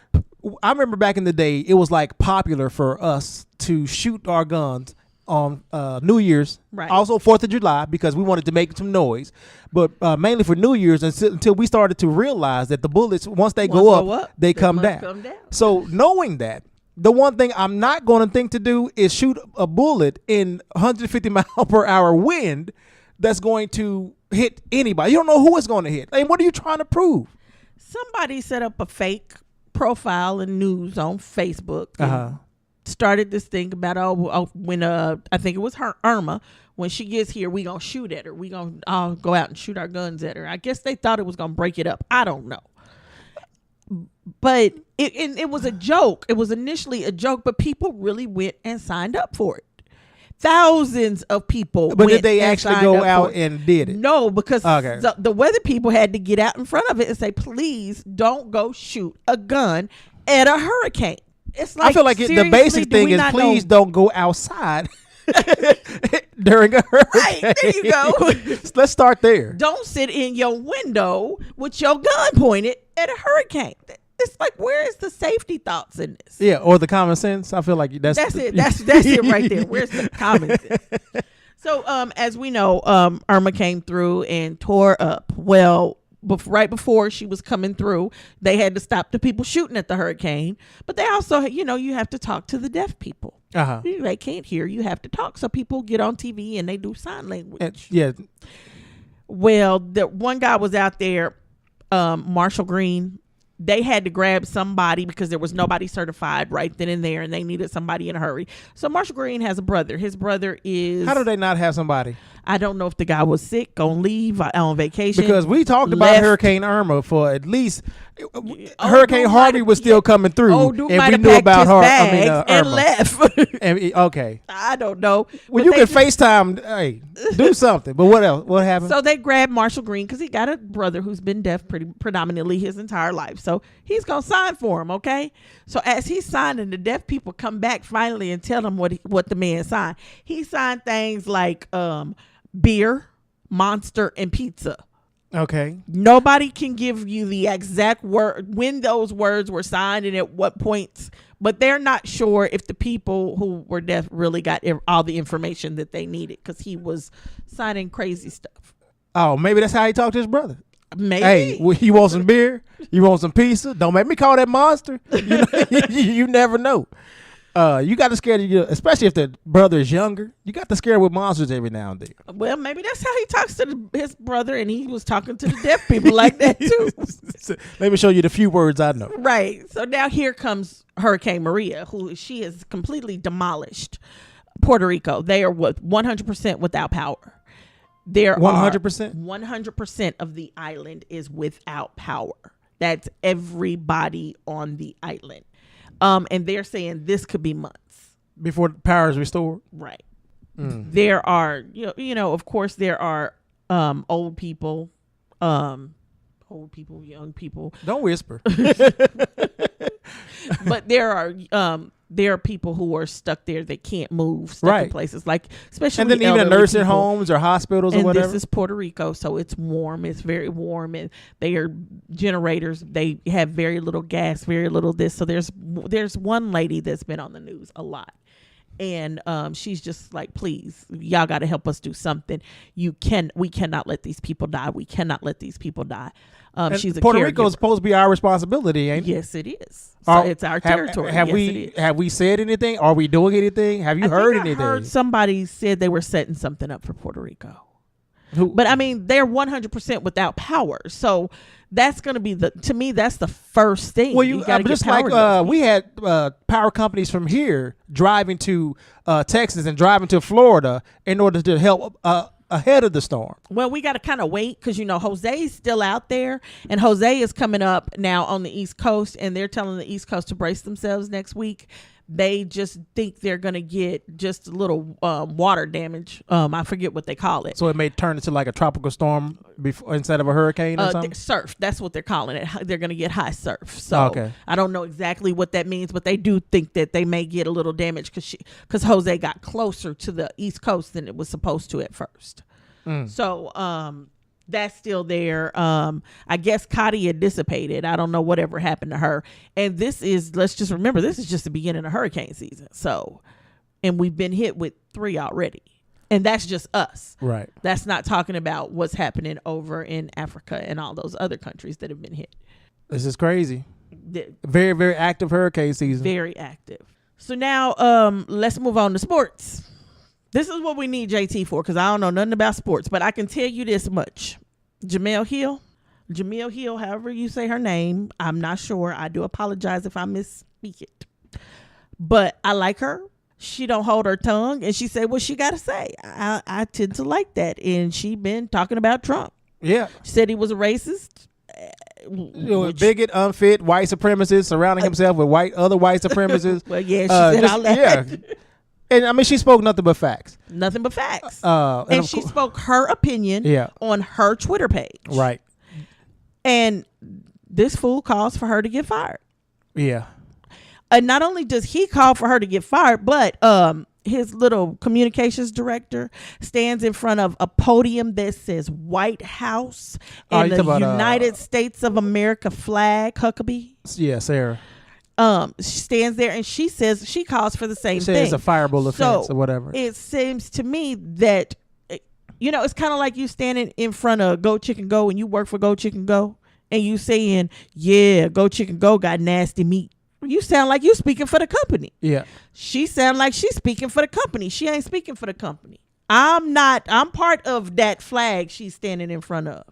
Speaker 2: I remember back in the day, it was like popular for us to shoot our guns on New Year's,
Speaker 1: right?
Speaker 2: Also 4th of July, because we wanted to make some noise, but mainly for New Year's until we started to realize that the bullets, once they go up, they come down. So knowing that, the one thing I'm not going to think to do is shoot a bullet in 150 mile per hour wind that's going to hit anybody. You don't know who it's going to hit. And what are you trying to prove?
Speaker 1: somebody set up a fake profile and news on Facebook. And started this thing about when I think it was her Irma, when she gets here we gonna shoot at her, we gonna all go out and shoot our guns at her. I guess they thought it was gonna break it up. I don't know, but it was a joke. It was initially a joke, but people really went and signed up for it. Thousands of people.
Speaker 2: But did they actually go out and did it?
Speaker 1: No, because the weather people had to get out in front of it and say, please don't go shoot a gun at a hurricane. It's like,
Speaker 2: I feel like the basic thing is please don't go outside during a hurricane.
Speaker 1: Right, there you go.
Speaker 2: Let's start there.
Speaker 1: Don't sit in your window with your gun pointed at a hurricane. It's like, where is the safety thoughts in this?
Speaker 2: Yeah, or the common sense. I feel like that's
Speaker 1: it. That's it right there. Where's the common sense? So, as we know, Irma came through and tore up. Well, right before she was coming through, they had to stop the people shooting at the hurricane. But they also, you have to talk to the deaf people. They can't hear. You have to talk. So people get on TV and they do sign language.
Speaker 2: Yeah.
Speaker 1: Well, the one guy was out there, Marshall Green. They had to grab somebody because there was nobody certified right then and there, and they needed somebody in a hurry. So Marshall Green has a brother. His brother is...
Speaker 2: How do they not have somebody?
Speaker 1: I don't know if the guy was sick, on leave, on vacation.
Speaker 2: Because we talked about Hurricane Irma for at least... Hurricane Harvey was still coming through, and we knew about Irma.
Speaker 1: And left.
Speaker 2: Okay.
Speaker 1: I don't know.
Speaker 2: Well, you can FaceTime, hey, do something. But what else? What happened?
Speaker 1: So they grabbed Marshall Green because he got a brother who's been deaf predominantly his entire life. So he's going to sign for him, okay? So as he's signing, the deaf people come back finally and tell him what the man signed. He signed things like beer, Monster, and pizza.
Speaker 2: Okay.
Speaker 1: Nobody can give you the exact word when those words were signed and at what points, but they're not sure if the people who were deaf really got all the information that they needed because he was signing crazy stuff.
Speaker 2: Oh, maybe that's how he talked to his brother.
Speaker 1: Maybe.
Speaker 2: Hey, you want some beer? You want some pizza? Don't make me call that Monster. You never know. You got to scare you, especially if the brother is younger. You got to scare with monsters every now and then.
Speaker 1: Well, maybe that's how he talks to his brother, and he was talking to the deaf people like that too.
Speaker 2: Let me show you the few words I know.
Speaker 1: Right. So now here comes Hurricane Maria, she has completely demolished Puerto Rico. They are 100% without power.
Speaker 2: 100%?
Speaker 1: 100% of the island is without power. That's everybody on the island. And they're saying this could be months
Speaker 2: before power is restored.
Speaker 1: Right. There are, of course, there are old people, young people.
Speaker 2: Don't whisper.
Speaker 1: But there are people who are stuck there that can't move, stuck in places like, especially,
Speaker 2: and then even nursing homes or hospitals or whatever.
Speaker 1: This is Puerto Rico, so it's warm. It's very warm, and they are generators. They have very little gas, very little this. So there's one lady that's been on the news a lot, and she's just like, please, y'all got to help us do something. We cannot let these people die. We cannot let these people die. She's a
Speaker 2: Puerto
Speaker 1: caregiver.
Speaker 2: Rico is supposed to be our responsibility, ain't it?
Speaker 1: Yes, it is. So it's our territory.
Speaker 2: Have we said anything? Are we doing anything? Have you heard anything? I heard
Speaker 1: somebody said they were setting something up for Puerto Rico. But I mean, they're 100% without power. So that's going to be to me, that's the first thing.
Speaker 2: Well, you got to just like we had power companies from here driving to Texas and driving to Florida in order to help ahead of the storm.
Speaker 1: Well, we got to kind of wait because, Jose's still out there, and Jose is coming up now on the East Coast, and they're telling the East Coast to brace themselves next week. They just think they're going to get just a little water damage. I forget what they call it.
Speaker 2: So it may turn into like a tropical storm instead of a hurricane or something?
Speaker 1: Surf. That's what they're calling it. They're going to get high surf. So I don't know exactly what that means, but they do think that they may get a little damage because Jose got closer to the East Coast than it was supposed to at first. So that's still there. I guess Katia dissipated. I don't know whatever happened to her. And let's just remember, this is just the beginning of hurricane season. So, and we've been hit with 3 already. And that's just us.
Speaker 2: Right.
Speaker 1: That's not talking about what's happening over in Africa and all those other countries that have been hit.
Speaker 2: This is crazy. Very, very active hurricane season.
Speaker 1: Very active. So now let's move on to sports. This is what we need JT for, because I don't know nothing about sports, but I can tell you this much. Jamel Hill, Jamil Hill, however you say her name, I'm not sure. I do apologize if I misspeak it. But I like her. She don't hold her tongue, and she said what she got to say. I tend to like that, and she been talking about Trump.
Speaker 2: Yeah.
Speaker 1: She said he was a racist.
Speaker 2: Bigot, unfit, white supremacist, surrounding himself with other white supremacists.
Speaker 1: Well, yeah, she said all that.
Speaker 2: Yeah. And I mean, she spoke nothing but facts.
Speaker 1: Nothing but facts.
Speaker 2: And
Speaker 1: she spoke her opinion on her Twitter page.
Speaker 2: Right.
Speaker 1: And this fool calls for her to get fired.
Speaker 2: Yeah.
Speaker 1: And not only does he call for her to get fired, but his little communications director stands in front of a podium that says White House and the United States of America flag, Huckabee.
Speaker 2: Yeah, Sarah.
Speaker 1: She stands there and she says she calls for the same thing.
Speaker 2: It's a fireable offense or whatever.
Speaker 1: It seems to me that, it's kind of like you standing in front of Go Chicken Go and you work for Go Chicken Go and you saying, yeah, Go Chicken Go got nasty meat. You sound like you speaking for the company.
Speaker 2: Yeah.
Speaker 1: She sound like she's speaking for the company. She ain't speaking for the company. I'm part of that flag she's standing in front of.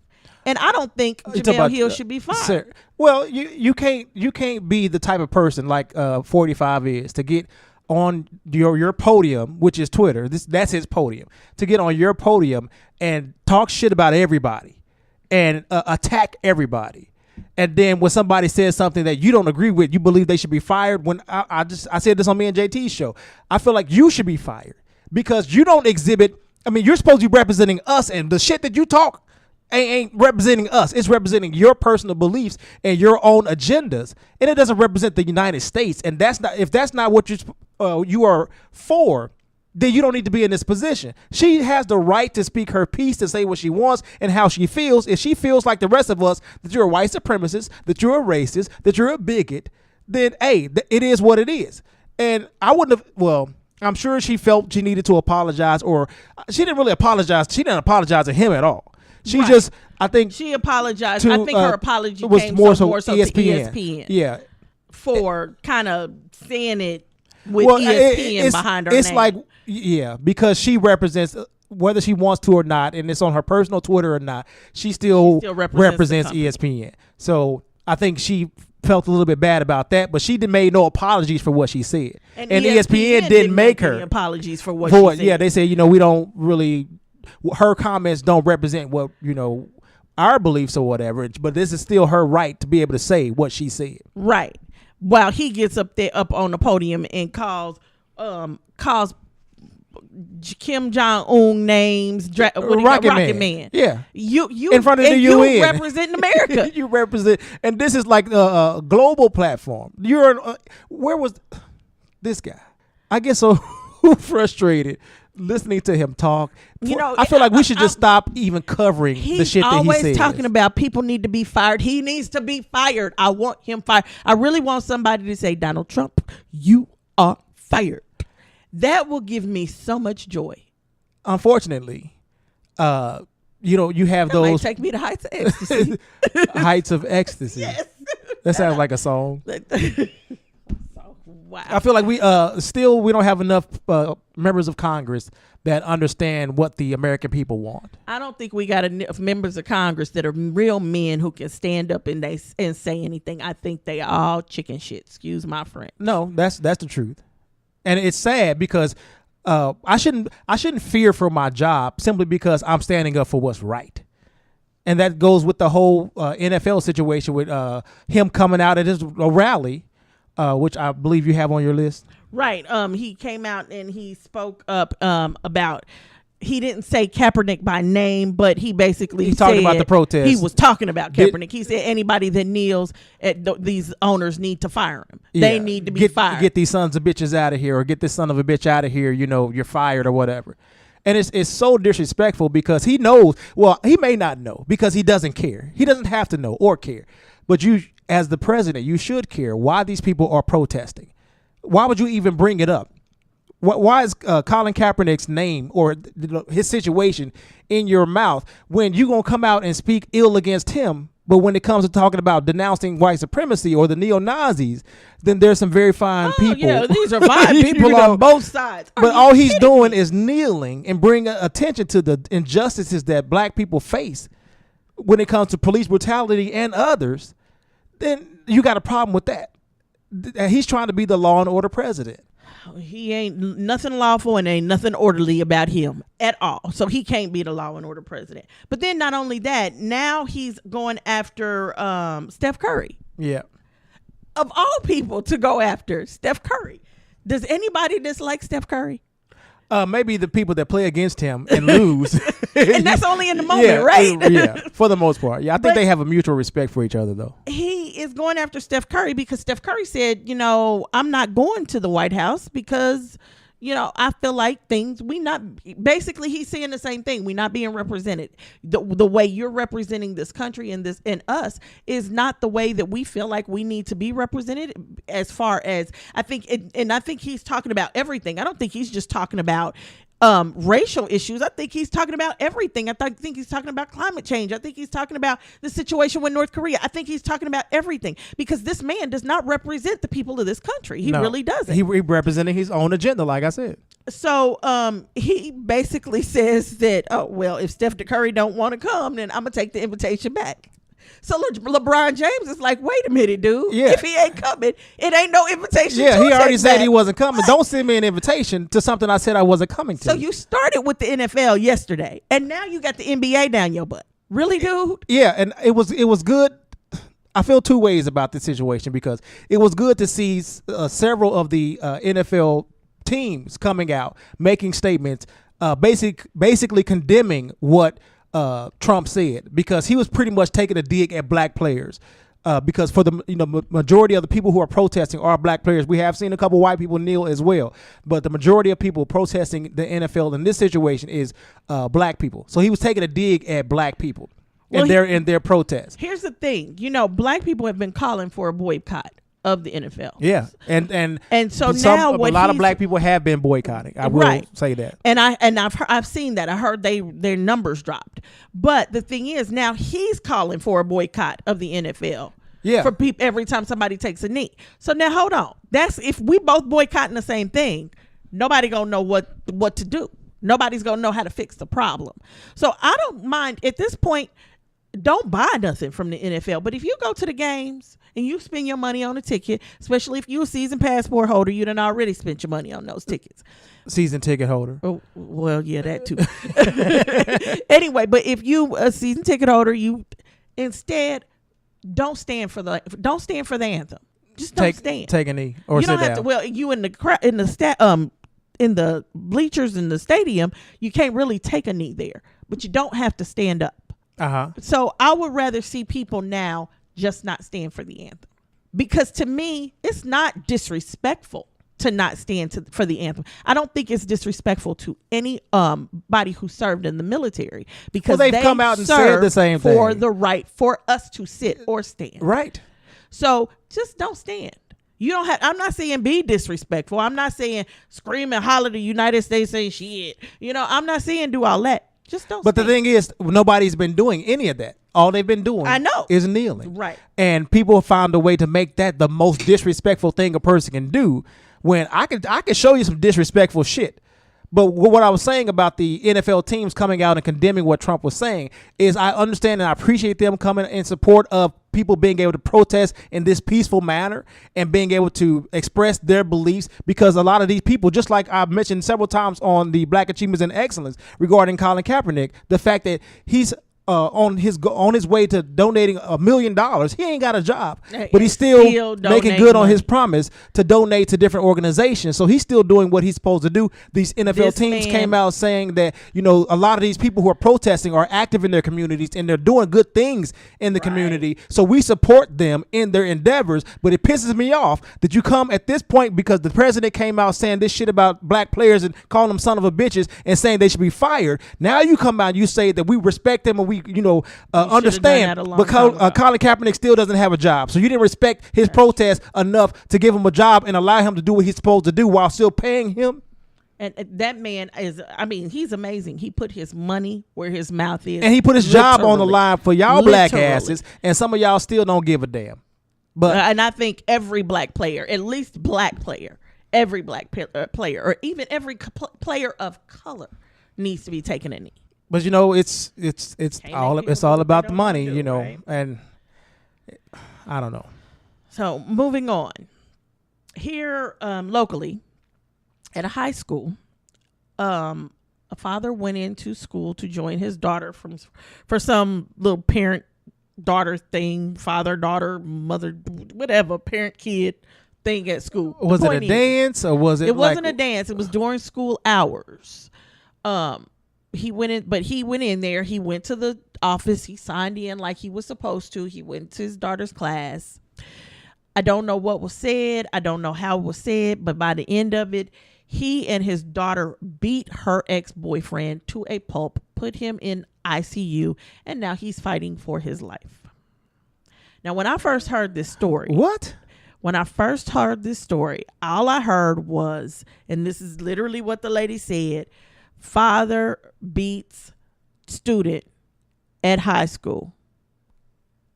Speaker 1: And I don't think Jamel Hill should be fired.
Speaker 2: Sir, well, you can't be the type of person like 45 is to get on your podium, which is Twitter. That's his podium. To get on your podium and talk shit about everybody and attack everybody. And then when somebody says something that you don't agree with, you believe they should be fired. When I said this on me and JT's show, I feel like you should be fired because you don't exhibit. I mean, you're supposed to be representing us, and the shit that you talk ain't representing us. It's representing your personal beliefs and your own agendas, and it doesn't represent the United States. And if that's not what you are for, then you don't need to be in this position. She has the right to speak her piece, to say what she wants and how she feels. If she feels like the rest of us, that you're a white supremacist, that you're a racist, that you're a bigot, then, hey, it is what it is. And I wouldn't have, well, I'm sure she felt she needed to apologize, or she didn't really apologize. She didn't apologize to him at all. She just, I think.
Speaker 1: She apologized. I think her apology
Speaker 2: was
Speaker 1: came
Speaker 2: more so
Speaker 1: ESPN. To ESPN.
Speaker 2: Yeah.
Speaker 1: For kind of saying it with ESPN behind her name.
Speaker 2: It's like, yeah, because she represents, whether she wants to or not, and it's on her personal Twitter or not, she still represents ESPN. So I think she felt a little bit bad about that, but she made no apologies for what she said. And ESPN didn't make her
Speaker 1: apologies for what she said.
Speaker 2: Yeah, they said, we don't really, her comments don't represent what, our beliefs or whatever, but this is still her right to be able to say what she said.
Speaker 1: Right. While he gets up on the podium and calls Kim Jong-un names, Rocket Man.
Speaker 2: Yeah,
Speaker 1: you
Speaker 2: in front of the UN,
Speaker 1: you representing America.
Speaker 2: You represent, and this is like a global platform. Where was this guy? I get so frustrated listening to him talk. I feel like we should just stop even covering the shit that he says. He's
Speaker 1: always talking about people need to be fired. He needs to be fired. I want him fired. I really want somebody to say, Donald Trump, you are fired. That will give me so much joy.
Speaker 2: Unfortunately, you have
Speaker 1: that
Speaker 2: those.
Speaker 1: Might take me to heights of ecstasy.
Speaker 2: Heights of ecstasy. Yes. That sounds like a song.
Speaker 1: Wow.
Speaker 2: I feel like we don't have enough members of Congress that understand what the American people want.
Speaker 1: I don't think we got enough members of Congress that are real men who can stand up and say anything. I think they are all chicken shit. Excuse my French.
Speaker 2: No, that's the truth. And it's sad because I shouldn't fear for my job simply because I'm standing up for what's right. And that goes with the whole NFL situation with him coming out at his rally, which I believe you have on your list.
Speaker 1: Right. He came out and he spoke up about. He didn't say Kaepernick by name, but he basically
Speaker 2: talked about the protest.
Speaker 1: He was talking about Kaepernick. He said anybody that kneels at these owners need to fire him. Yeah. They need to be fired.
Speaker 2: Get these sons of bitches out of here, or get this son of a bitch out of here. You're fired or whatever. And it's so disrespectful because he knows. Well, he may not know because he doesn't care. He doesn't have to know or care. But you, as the president, you should care why these people are protesting. Why would you even bring it up? Why is Colin Kaepernick's name or his situation in your mouth when you gonna come out and speak ill against him? But when it comes to talking about denouncing white supremacy or the neo-Nazis, then there's some very fine people.
Speaker 1: Yeah, these are fine people on both sides.
Speaker 2: But all he's doing is kneeling and bringing attention to the injustices that black people face. when it comes to police brutality and others, then you got a problem with that. He's trying to be the law and order president.
Speaker 1: He ain't nothing lawful and ain't nothing orderly about him at all. So he can't be the law and order president. But then not only that, now he's going after Steph Curry.
Speaker 2: Yeah.
Speaker 1: Of all people to go after Steph Curry. Does anybody dislike Steph Curry?
Speaker 2: Maybe the people that play against him and lose.
Speaker 1: And that's only in the moment, right?
Speaker 2: Yeah, for the most part. Yeah, I think they have a mutual respect for each other, though.
Speaker 1: He is going after Steph Curry because Steph Curry said, I'm not going to the White House because, I feel like basically he's saying the same thing. We're not being represented. The way you're representing this country and us is not the way that we feel like we need to be represented, as far as I think he's talking about everything. I don't think he's just talking about racial issues. I think he's talking about everything. I think he's talking about climate change. I think he's talking about the situation with North Korea. I think he's talking about everything because this man does not represent the people of this country. He really doesn't.
Speaker 2: He representing his own agenda, like I said.
Speaker 1: So he basically says that, if Steph Curry don't want to come, then I'm going to take the invitation back. So LeBron James is like, wait a minute, dude.
Speaker 2: Yeah.
Speaker 1: If he ain't coming, it ain't no invitation.
Speaker 2: Yeah, he already said he wasn't coming. Don't send me an invitation to something I said I wasn't coming to.
Speaker 1: So you started with the NFL yesterday, and now you got the NBA down your butt. Really, dude?
Speaker 2: Yeah, and it was good. I feel two ways about this situation because it was good to see several of the NFL teams coming out making statements, basically condemning what Trump said, because he was pretty much taking a dig at black players. Because for the majority of the people who are protesting are black players. We have seen a couple white people kneel as well, but the majority of people protesting the NFL in this situation is black people. So he was taking a dig at black people in their protests.
Speaker 1: Here's the thing, black people have been calling for a boycott of the NFL.
Speaker 2: Yeah, and
Speaker 1: so now
Speaker 2: a lot of black people have been boycotting. I will say that.
Speaker 1: And I've seen that. I heard their numbers dropped. But the thing is, now he's calling for a boycott of the NFL.
Speaker 2: Yeah.
Speaker 1: For people every time somebody takes a knee. So now hold on. That's if we both boycotting the same thing, nobody gonna know what to do. Nobody's gonna know how to fix the problem. So I don't mind at this point. Don't buy nothing from the NFL. But if you go to the games and you spend your money on a ticket, especially if you're a season passport holder, you done already spent your money on those tickets.
Speaker 2: Season ticket holder.
Speaker 1: Oh, well, yeah, that too. Anyway, but if you a season ticket holder, you instead don't stand for the anthem. Just don't stand.
Speaker 2: Take a knee or
Speaker 1: you
Speaker 2: sit
Speaker 1: don't have
Speaker 2: down.
Speaker 1: to. Well, you in the bleachers in the stadium, you can't really take a knee there, but you don't have to stand up. So I would rather see people now just not stand for the anthem, because to me it's not disrespectful to not stand for the anthem. I don't think it's disrespectful to any body who served in the military, because
Speaker 2: they've come out and said the same thing
Speaker 1: for the right for us to sit or stand.
Speaker 2: Right.
Speaker 1: So just don't stand. You don't have. I'm not saying be disrespectful. I'm not saying scream and holler the United States saying shit. I'm not saying do all that. Just don't.
Speaker 2: But the thing is, nobody's been doing any of that. All they've been doing, is kneeling.
Speaker 1: Right.
Speaker 2: And people found a way to make that the most disrespectful thing a person can do. When I could show you some disrespectful shit. But what I was saying about the NFL teams coming out and condemning what Trump was saying is I understand and I appreciate them coming in support of people being able to protest in this peaceful manner and being able to express their beliefs, because a lot of these people, just like I've mentioned several times on the Black Achievements in Excellence regarding Colin Kaepernick, the fact that he's on his way to donating $1 million. He ain't got a job, but he's still making good on his promise to donate to different organizations. So he's still doing what he's supposed to do. These NFL teams came out saying that, a lot of these people who are protesting are active in their communities and they're doing good things in the community. So we support them in their endeavors. But it pisses me off that you come at this point because the president came out saying this shit about black players and calling them son of a bitches and saying they should be fired. Now you come out and you say that we respect them and we understand, but Colin Kaepernick still doesn't have a job. So you didn't respect his protest enough to give him a job and allow him to do what he's supposed to do while still paying him.
Speaker 1: And that man he's amazing. He put his money where his mouth is.
Speaker 2: And he put his job on the line for y'all black asses, and some of y'all still don't give a damn. But
Speaker 1: and I think every black player, at least black player, every black player, or even every player of color needs to be taking a knee.
Speaker 2: But it's
Speaker 1: Can't
Speaker 2: all
Speaker 1: make
Speaker 2: it's
Speaker 1: people
Speaker 2: all
Speaker 1: do what
Speaker 2: about
Speaker 1: they
Speaker 2: the
Speaker 1: don't wanna
Speaker 2: money,
Speaker 1: do, right?
Speaker 2: and I don't know.
Speaker 1: So moving on. Here locally at a high school, a father went into school to join his daughter for some little parent daughter thing, father daughter mother whatever parent kid thing at school.
Speaker 2: Was it a dance or was it?
Speaker 1: It wasn't a dance. It was during school hours. He went in, but he went in there. He went to the office. He signed in like he was supposed to. He went to his daughter's class. I don't know what was said. I don't know how it was said, but by the end of it, he and his daughter beat her ex-boyfriend to a pulp, put him in ICU, and now he's fighting for his life. Now, when I first heard this story, all I heard was, and this is literally what the lady said, father beats student at high school.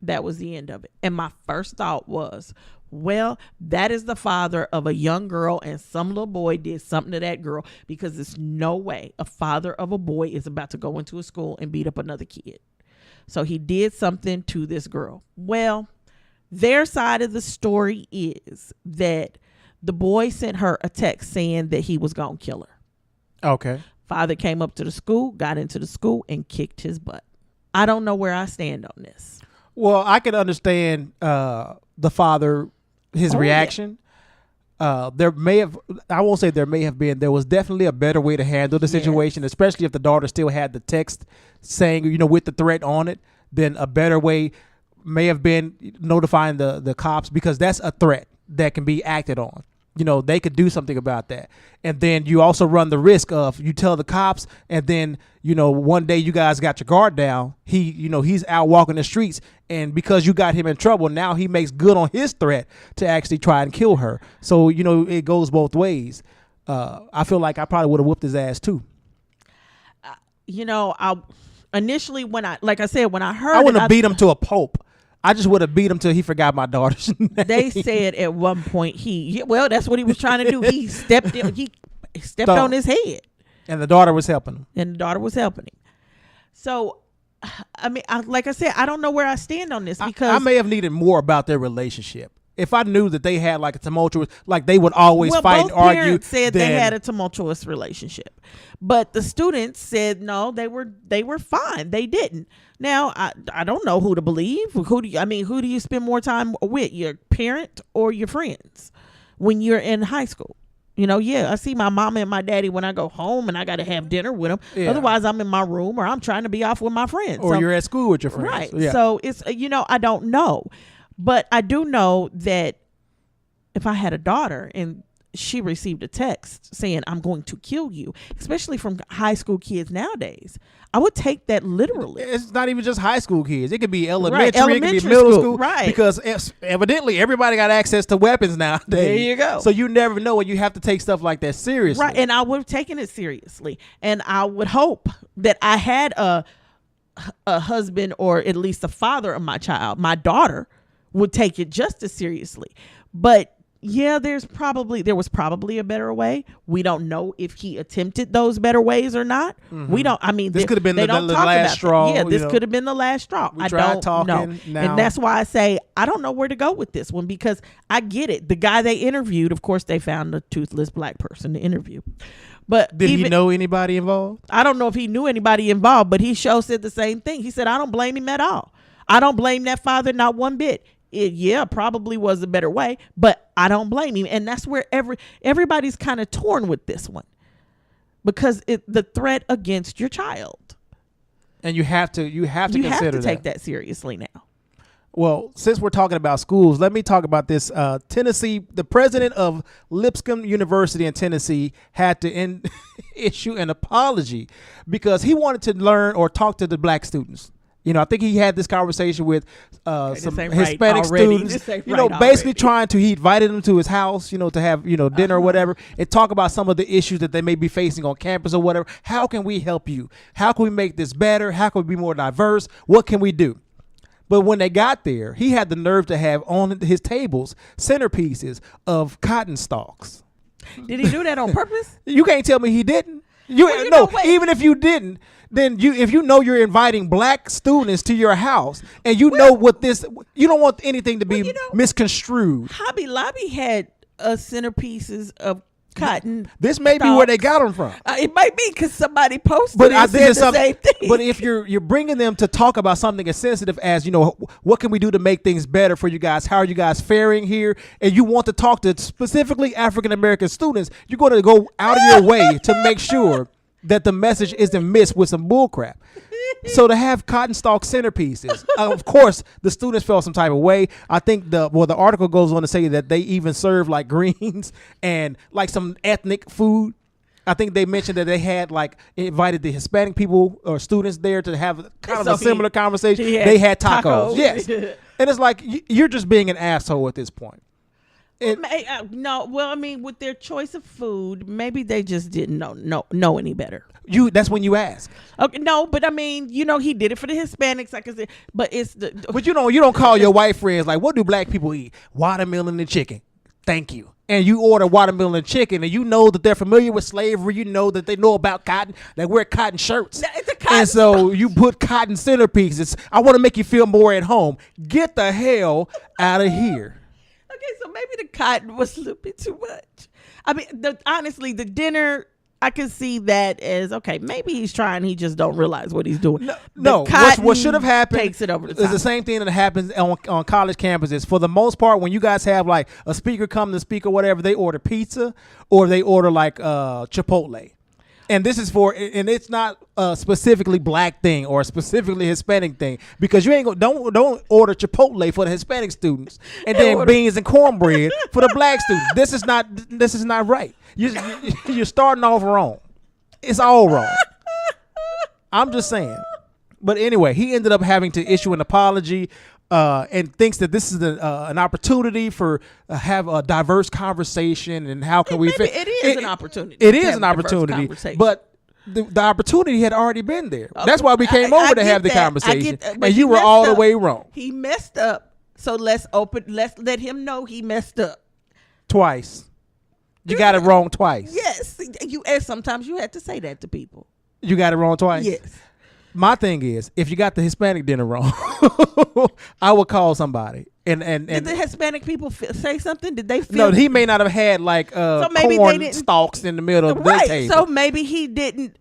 Speaker 1: That was the end of it. And my first thought was, well, that is the father of a young girl and some little boy did something to that girl, because there's no way a father of a boy is about to go into a school and beat up another kid. So he did something to this girl. Well, their side of the story is that the boy sent her a text saying that he was going to kill her.
Speaker 2: Okay.
Speaker 1: Father came up to the school, got into the school, and kicked his butt. I don't know where I stand on this.
Speaker 2: Well, I can understand the father, his reaction. Yeah. There was definitely a better way to handle the situation, especially if the daughter still had the text saying, with the threat on it. Then a better way may have been notifying the cops, because that's a threat that can be acted on. They could do something about that. And then you also run the risk of you tell the cops, and then, one day you guys got your guard down. He's out walking the streets, and because you got him in trouble, now he makes good on his threat to actually try and kill her. So, it goes both ways. I feel like I probably would have whooped his ass too.
Speaker 1: Initially when I heard
Speaker 2: I wouldn't have beat him to a pulp. I just would have beat him till he forgot my daughter's name.
Speaker 1: They said at one point that's what he was trying to do. He stepped on his head.
Speaker 2: And the daughter was helping him.
Speaker 1: So, I mean, I don't know where I stand on this, because
Speaker 2: I may have needed more about their relationship. If I knew that they had like a tumultuous, like they would always fight and argue.
Speaker 1: Parents said they had a tumultuous relationship, but the students said no, they were fine. They didn't. Now I don't know who to believe. Who do you spend more time with, your parent or your friends when you're in high school? I see my mama and my daddy when I go home and I got to have dinner with them. Yeah. Otherwise, I'm in my room or I'm trying to be off with my friends.
Speaker 2: Or you're at school with your friends.
Speaker 1: Right.
Speaker 2: Yeah.
Speaker 1: So it's, I don't know. But I do know that if I had a daughter and she received a text saying, I'm going to kill you, especially from high school kids nowadays, I would take that literally.
Speaker 2: It's not even just high school kids. It could be elementary,
Speaker 1: right.
Speaker 2: It could be middle school.
Speaker 1: Right.
Speaker 2: Because evidently everybody got access to weapons nowadays.
Speaker 1: There you go.
Speaker 2: So you never know, and you have to take stuff like that seriously.
Speaker 1: Right. And I would have taken it seriously. And I would hope that I had a husband, or at least the father of my child, my daughter, would take it just as seriously. But yeah, there was probably a better way. We don't know if he attempted those better ways or not. Mm-hmm. We don't. I mean,
Speaker 2: this could have been the last straw.
Speaker 1: Yeah, this could have been the last straw.
Speaker 2: I don't know,
Speaker 1: and that's why I say I don't know where to go with this one, because I get it. The guy they interviewed, of course, they found a toothless black person to interview. But
Speaker 2: did he know anybody involved?
Speaker 1: I don't know if he knew anybody involved, but he said the same thing. He said, I don't blame him at all. I don't blame that father, not one bit. It probably was a better way, but I don't blame him. And that's where everybody's kind of torn with this one, because the threat against your child.
Speaker 2: And you have to
Speaker 1: take that seriously now.
Speaker 2: Well, since we're talking about schools, let me talk about this. Tennessee, the president of Lipscomb University in Tennessee had to issue an apology because he wanted to learn or talk to the black students. I think he had this conversation with some Hispanic students, basically he invited them to his house, to have, dinner or whatever, and talk about some of the issues that they may be facing on campus or whatever. How can we help you? How can we make this better? How can we be more diverse? What can we do? But when they got there, he had the nerve to have on his tables centerpieces of cotton stalks.
Speaker 1: Did he do that on purpose?
Speaker 2: You can't tell me he didn't. Even if you didn't, then if you know you're inviting black students to your house and you know what this, you don't want anything to be misconstrued.
Speaker 1: Hobby Lobby had centerpieces of cotton.
Speaker 2: This may be where they got them from.
Speaker 1: It might be because somebody posted
Speaker 2: But
Speaker 1: and said the same thing.
Speaker 2: But if you're bringing them to talk about something as sensitive as, what can we do to make things better for you guys? How are you guys faring here? And you want to talk to specifically African American students, you're going to go out of your way to make sure that the message isn't missed with some bullcrap. So to have cotton stalk centerpieces, of course, the students felt some type of way. I think the article goes on to say that they even serve like greens and like some ethnic food. I think they mentioned that they had invited the Hispanic people or students there to have kind of a similar conversation. They had tacos. Yes. And it's like, you're just being an asshole at this point.
Speaker 1: I mean, with their choice of food, maybe they just didn't know any better.
Speaker 2: That's when you ask.
Speaker 1: Okay, no, but I mean, he did it for the Hispanics, like I said. But it's
Speaker 2: But you don't call your white friends like, what do black people eat? Watermelon and chicken. Thank you. And you order watermelon and chicken, and you know that they're familiar with slavery. You know that they know about cotton. They wear cotton shirts.
Speaker 1: It's a cotton
Speaker 2: and so you put cotton centerpieces. I want to make you feel more at home. Get the hell out of here.
Speaker 1: Okay, so maybe the cotton was a little bit too much. I mean, honestly, the dinner, I can see that as, okay, maybe he's trying. He just don't realize what he's doing.
Speaker 2: No, what should have happened
Speaker 1: takes it over the top.
Speaker 2: Is the same thing that happens on college campuses. For the most part, when you guys have like a speaker come to speak or whatever, they order pizza or they order like Chipotle. And this is and it's not a specifically black thing or a specifically Hispanic thing, because you don't order Chipotle for the Hispanic students and then beans and cornbread for the black students. This is not right. You're starting off wrong. It's all wrong. I'm just saying. But anyway, he ended up having to issue an apology. And thinks that this is an opportunity for have a diverse conversation, and how can we fit?
Speaker 1: It is an opportunity.
Speaker 2: It is an opportunity, but the opportunity had already been there. Okay. That's why we came over to have the conversation, and you were all the way wrong.
Speaker 1: He messed up, so let's let him know he messed up
Speaker 2: twice. You got it wrong twice.
Speaker 1: Yes, and sometimes you had to say that to people.
Speaker 2: You got it wrong twice.
Speaker 1: Yes.
Speaker 2: My thing is, if you got the Hispanic dinner wrong, I would call somebody. And
Speaker 1: did the Hispanic people say something? Did they feel?
Speaker 2: No, he may not have had like corn stalks in the middle of the table.
Speaker 1: So maybe he didn't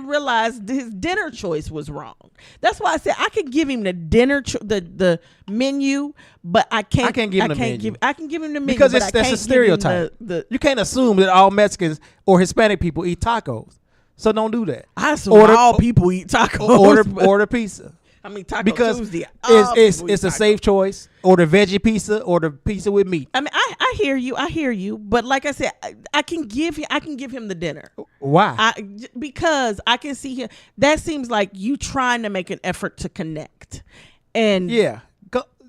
Speaker 1: realize his dinner choice was wrong. That's why I said I can give him the dinner the menu, but I can't give him the menu. I can give him the menu
Speaker 2: because that's a stereotype. You can't assume that all Mexicans or Hispanic people eat tacos. So don't do that.
Speaker 1: I assume all people eat tacos.
Speaker 2: Order pizza.
Speaker 1: I mean, Taco
Speaker 2: because
Speaker 1: Tuesday.
Speaker 2: It's a safe choice. Order veggie pizza. Order pizza with meat.
Speaker 1: I mean, I hear you. But like I said, I can give him the dinner.
Speaker 2: Why?
Speaker 1: Because I can see him. That seems like you trying to make an effort to connect. And
Speaker 2: yeah.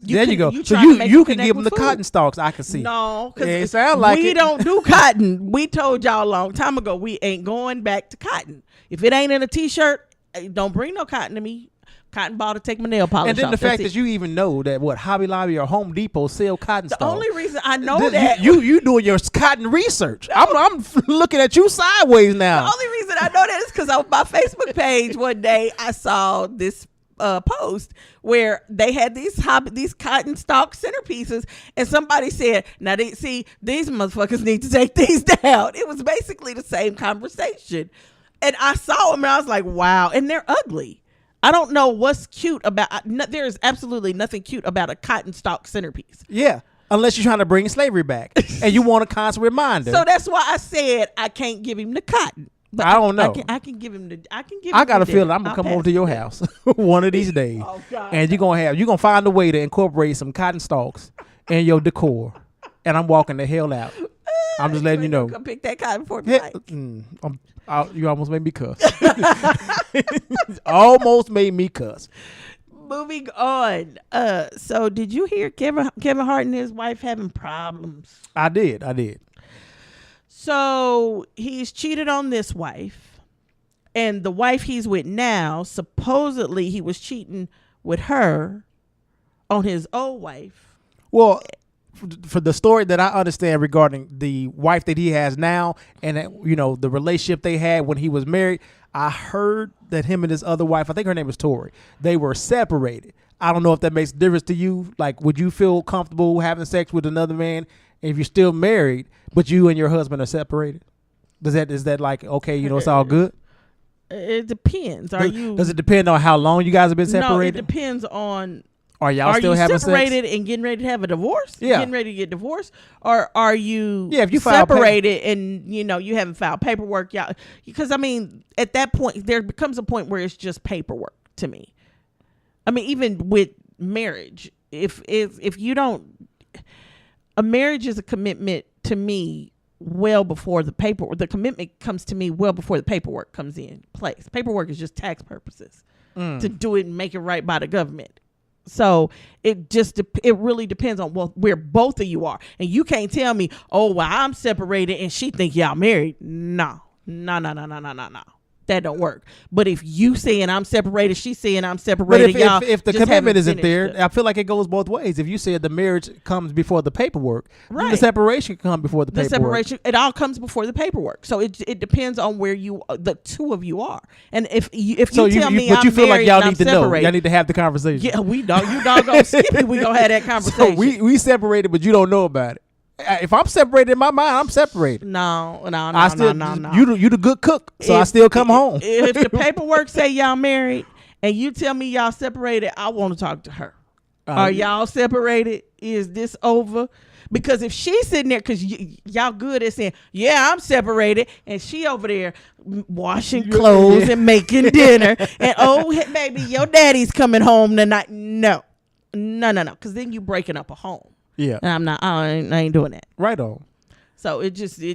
Speaker 2: There you go. So you can give them the cotton stalks. I can see.
Speaker 1: No, because
Speaker 2: it sound like
Speaker 1: we don't do cotton. We told y'all a long time ago we ain't going back to cotton. If it ain't in a t-shirt, don't bring no cotton to me. Cotton ball to take my nail polish
Speaker 2: off. And then
Speaker 1: off.
Speaker 2: the fact that you even know that Hobby Lobby or Home Depot sell cotton stalks.
Speaker 1: The only reason I know that
Speaker 2: you doing your cotton research. No. I'm looking at you sideways now.
Speaker 1: The only reason I know that is because on my Facebook page one day I saw this post where they had these cotton stalk centerpieces, and somebody said, now these motherfuckers need to take these down. It was basically the same conversation, and I saw them and I was like, wow. And they're ugly. I don't know what's cute about. There is absolutely nothing cute about a cotton stalk centerpiece.
Speaker 2: Yeah, unless you're trying to bring slavery back and you want a constant reminder.
Speaker 1: So that's why I said I can't give him the cotton. But
Speaker 2: I don't know.
Speaker 1: I can give him the.
Speaker 2: I got a feeling I'm gonna come over to your house one of these days, and you're gonna find a way to incorporate some cotton stalks in your decor, and I'm walking the hell out. I'm just letting you know.
Speaker 1: Come pick that cotton for me.
Speaker 2: You almost made me cuss. Almost made me cuss.
Speaker 1: Moving on. So did you hear Kevin Hart and his wife having problems?
Speaker 2: I did.
Speaker 1: So he's cheated on this wife, and the wife he's with now, supposedly he was cheating with her on his old wife.
Speaker 2: Well, for the story that I understand regarding the wife that he has now, and the relationship they had when he was married, I heard that him and his other wife, I think her name was Tori, they were separated. I don't know if that makes a difference to you. Like, would you feel comfortable having sex with another man if you're still married, but you and your husband are separated? Is that like, okay, it's all good?
Speaker 1: It depends.
Speaker 2: Does it depend on how long you guys have been separated?
Speaker 1: No, it depends on.
Speaker 2: Are y'all still having
Speaker 1: separated
Speaker 2: sex?
Speaker 1: and getting ready to have a divorce?
Speaker 2: Yeah.
Speaker 1: Getting ready to get divorced? Or are you
Speaker 2: if you
Speaker 1: separated and you haven't filed paperwork? Yeah. Because at that point there becomes a point where it's just paperwork to me. Even with marriage, if you don't, a marriage is a commitment to me well before the paperwork. The commitment comes to me well before the paperwork comes in place. Paperwork is just tax purposes to do it and make it right by the government. So it really depends on where both of you are. And you can't tell me, oh, well, I'm separated and she think y'all married. No. That don't work. But if you saying I'm separated, she saying I'm separated,
Speaker 2: but if the commitment isn't there, I feel like it goes both ways. If you said the marriage comes before the paperwork, right, the separation comes before the paperwork.
Speaker 1: Separation, it all comes before the paperwork. So it depends on where the two of you are. And if you tell me I'm
Speaker 2: feel
Speaker 1: married,
Speaker 2: like y'all
Speaker 1: and
Speaker 2: need to know, y'all need to have the conversation.
Speaker 1: Yeah, we don't. You doggone Skippy, we gonna have that conversation.
Speaker 2: So we separated, but you don't know about it. If I'm separated in my mind, I'm separated.
Speaker 1: No.
Speaker 2: You the good cook, so I still come home.
Speaker 1: If the paperwork say y'all married and you tell me y'all separated, I want to talk to her. Are y'all separated? Is this over? Because if she's sitting there, because y'all good at saying, yeah, I'm separated, and she over there washing clothes and making dinner, and oh, baby, your daddy's coming home tonight. No, because then you breaking up a home.
Speaker 2: Yeah,
Speaker 1: and I ain't doing that.
Speaker 2: Right on.
Speaker 1: So it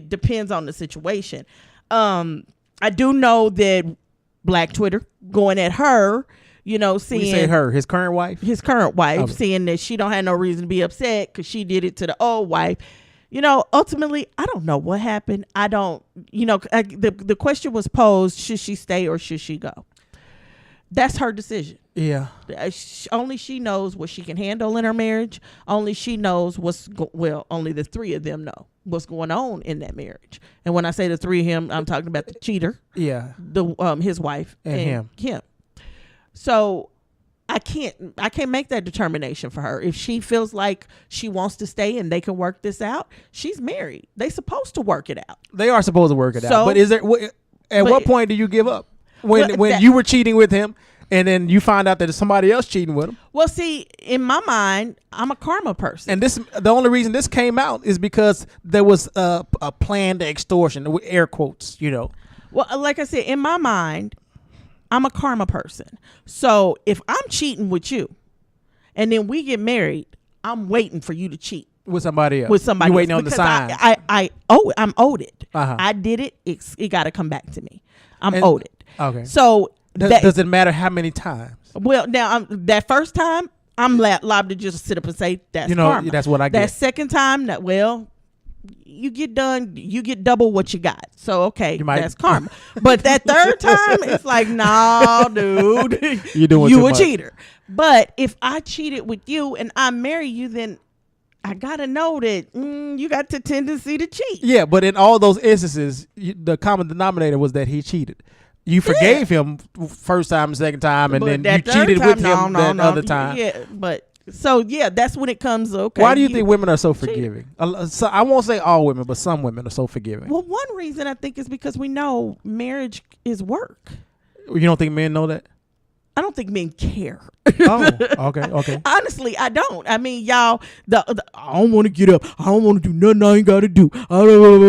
Speaker 1: depends on the situation. I do know that Black Twitter going at her, seeing
Speaker 2: we say her, his current wife,
Speaker 1: okay, saying that she don't have no reason to be upset because she did it to the old wife. Ultimately, I don't know what happened. I don't, the question was posed: should she stay or should she go? That's her decision.
Speaker 2: Yeah.
Speaker 1: Only she knows what she can handle in her marriage. Only she knows only the three of them know what's going on in that marriage. And when I say the three of him, I'm talking about the cheater.
Speaker 2: Yeah.
Speaker 1: His wife
Speaker 2: and him.
Speaker 1: So I can't make that determination for her. If she feels like she wants to stay and they can work this out, she's married. They supposed to work it out.
Speaker 2: They are supposed to work it out. But is there what point do you give up? When you were cheating with him and then you find out that there's somebody else cheating with him? Well,
Speaker 1: see, in my mind, I'm a karma person.
Speaker 2: And the only reason this came out is because there was a planned extortion, with air quotes, Well,
Speaker 1: like I said, in my mind, I'm a karma person. So if I'm cheating with you and then we get married, I'm waiting for you to cheat.
Speaker 2: With somebody else.
Speaker 1: You
Speaker 2: waiting on the signs.
Speaker 1: I'm owed it.
Speaker 2: Uh-huh.
Speaker 1: I did it. It got to come back to me. I'm owed it.
Speaker 2: Okay.
Speaker 1: So
Speaker 2: does it matter how many times?
Speaker 1: Well, now that first time, I'm liable to just sit up and say that's karma.
Speaker 2: That's what I get.
Speaker 1: That second time, you get done. You get double what you got. So okay, that's karma. But that third time, it's like, no, dude, you a cheater. But if I cheated with you and I marry you, then I gotta know that you got the tendency to cheat.
Speaker 2: Yeah, but in all those instances, the common denominator was that he cheated. You forgave him first time, second time, and then you cheated with him other time.
Speaker 1: Yeah, but that's when it comes. Okay.
Speaker 2: Why do you think women are so forgiving? So I won't say all women, but some women are so forgiving.
Speaker 1: Well, one reason I think is because we know marriage is work.
Speaker 2: You don't think men know that?
Speaker 1: I don't think men care.
Speaker 2: Oh, okay.
Speaker 1: Honestly, I don't. I mean, y'all, I don't want to get up. I don't want to do nothing I ain't got to do.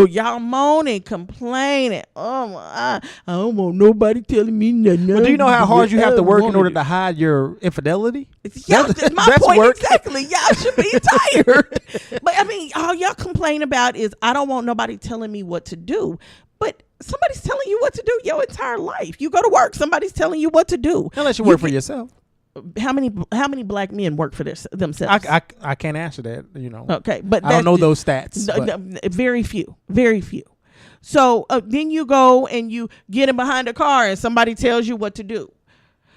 Speaker 1: Y'all moaning, complaining. I don't want nobody telling me nothing.
Speaker 2: But do you know how hard you have to work in order to hide your infidelity?
Speaker 1: Yeah, that's my point work. Exactly. Y'all should be tired. But I mean, all y'all complain about is I don't want nobody telling me what to do. But somebody's telling you what to do your entire life. You go to work, somebody's telling you what to do.
Speaker 2: Unless you work for yourself.
Speaker 1: How many black men work for themselves?
Speaker 2: I can't answer that.
Speaker 1: Okay, but
Speaker 2: I don't know those stats.
Speaker 1: Very few. So then you go and you get in behind a car and somebody tells you what to do.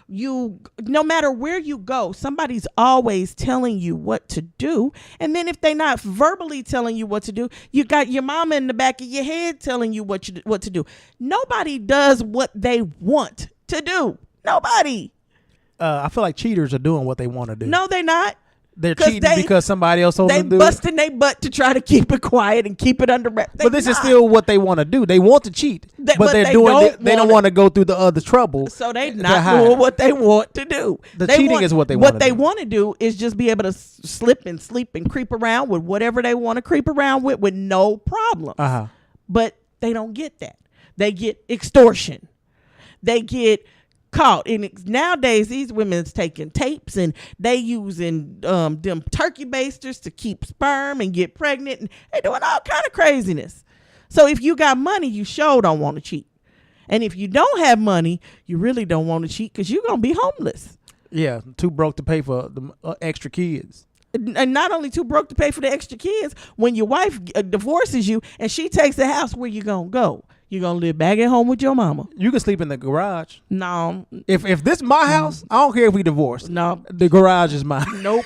Speaker 1: no matter where you go, somebody's always telling you what to do. And then if they're not verbally telling you what to do, you got your mama in the back of your head telling you what to do. Nobody does what they want to do. Nobody.
Speaker 2: I feel like cheaters are doing what they want to do.
Speaker 1: No, they're not.
Speaker 2: They're cheating because somebody else told them to do it.
Speaker 1: They busting their butt to try to keep it quiet and keep it under wraps.
Speaker 2: But this is still what they want to do. They want to cheat, but they don't want to go through the other trouble.
Speaker 1: So they not doing what they want to do.
Speaker 2: Cheating is what they want to do.
Speaker 1: What they want to do is just be able to slip and sleep and creep around with whatever they want to creep around with no problems. But they don't get that. They get extortion. They get caught. And nowadays these women's taking tapes and they using them turkey basters to keep sperm and get pregnant, and they doing all kind of craziness. So if you got money, you sure don't want to cheat. And if you don't have money, you really don't want to cheat because you're gonna be homeless.
Speaker 2: Yeah, too broke to pay for the extra kids.
Speaker 1: And not only too broke to pay for the extra kids, when your wife divorces you and she takes the house, where you gonna go? You're going to live back at home with your mama.
Speaker 2: You can sleep in the garage.
Speaker 1: No.
Speaker 2: If this is my house, I don't care if we divorce.
Speaker 1: No.
Speaker 2: The garage is mine.
Speaker 1: Nope.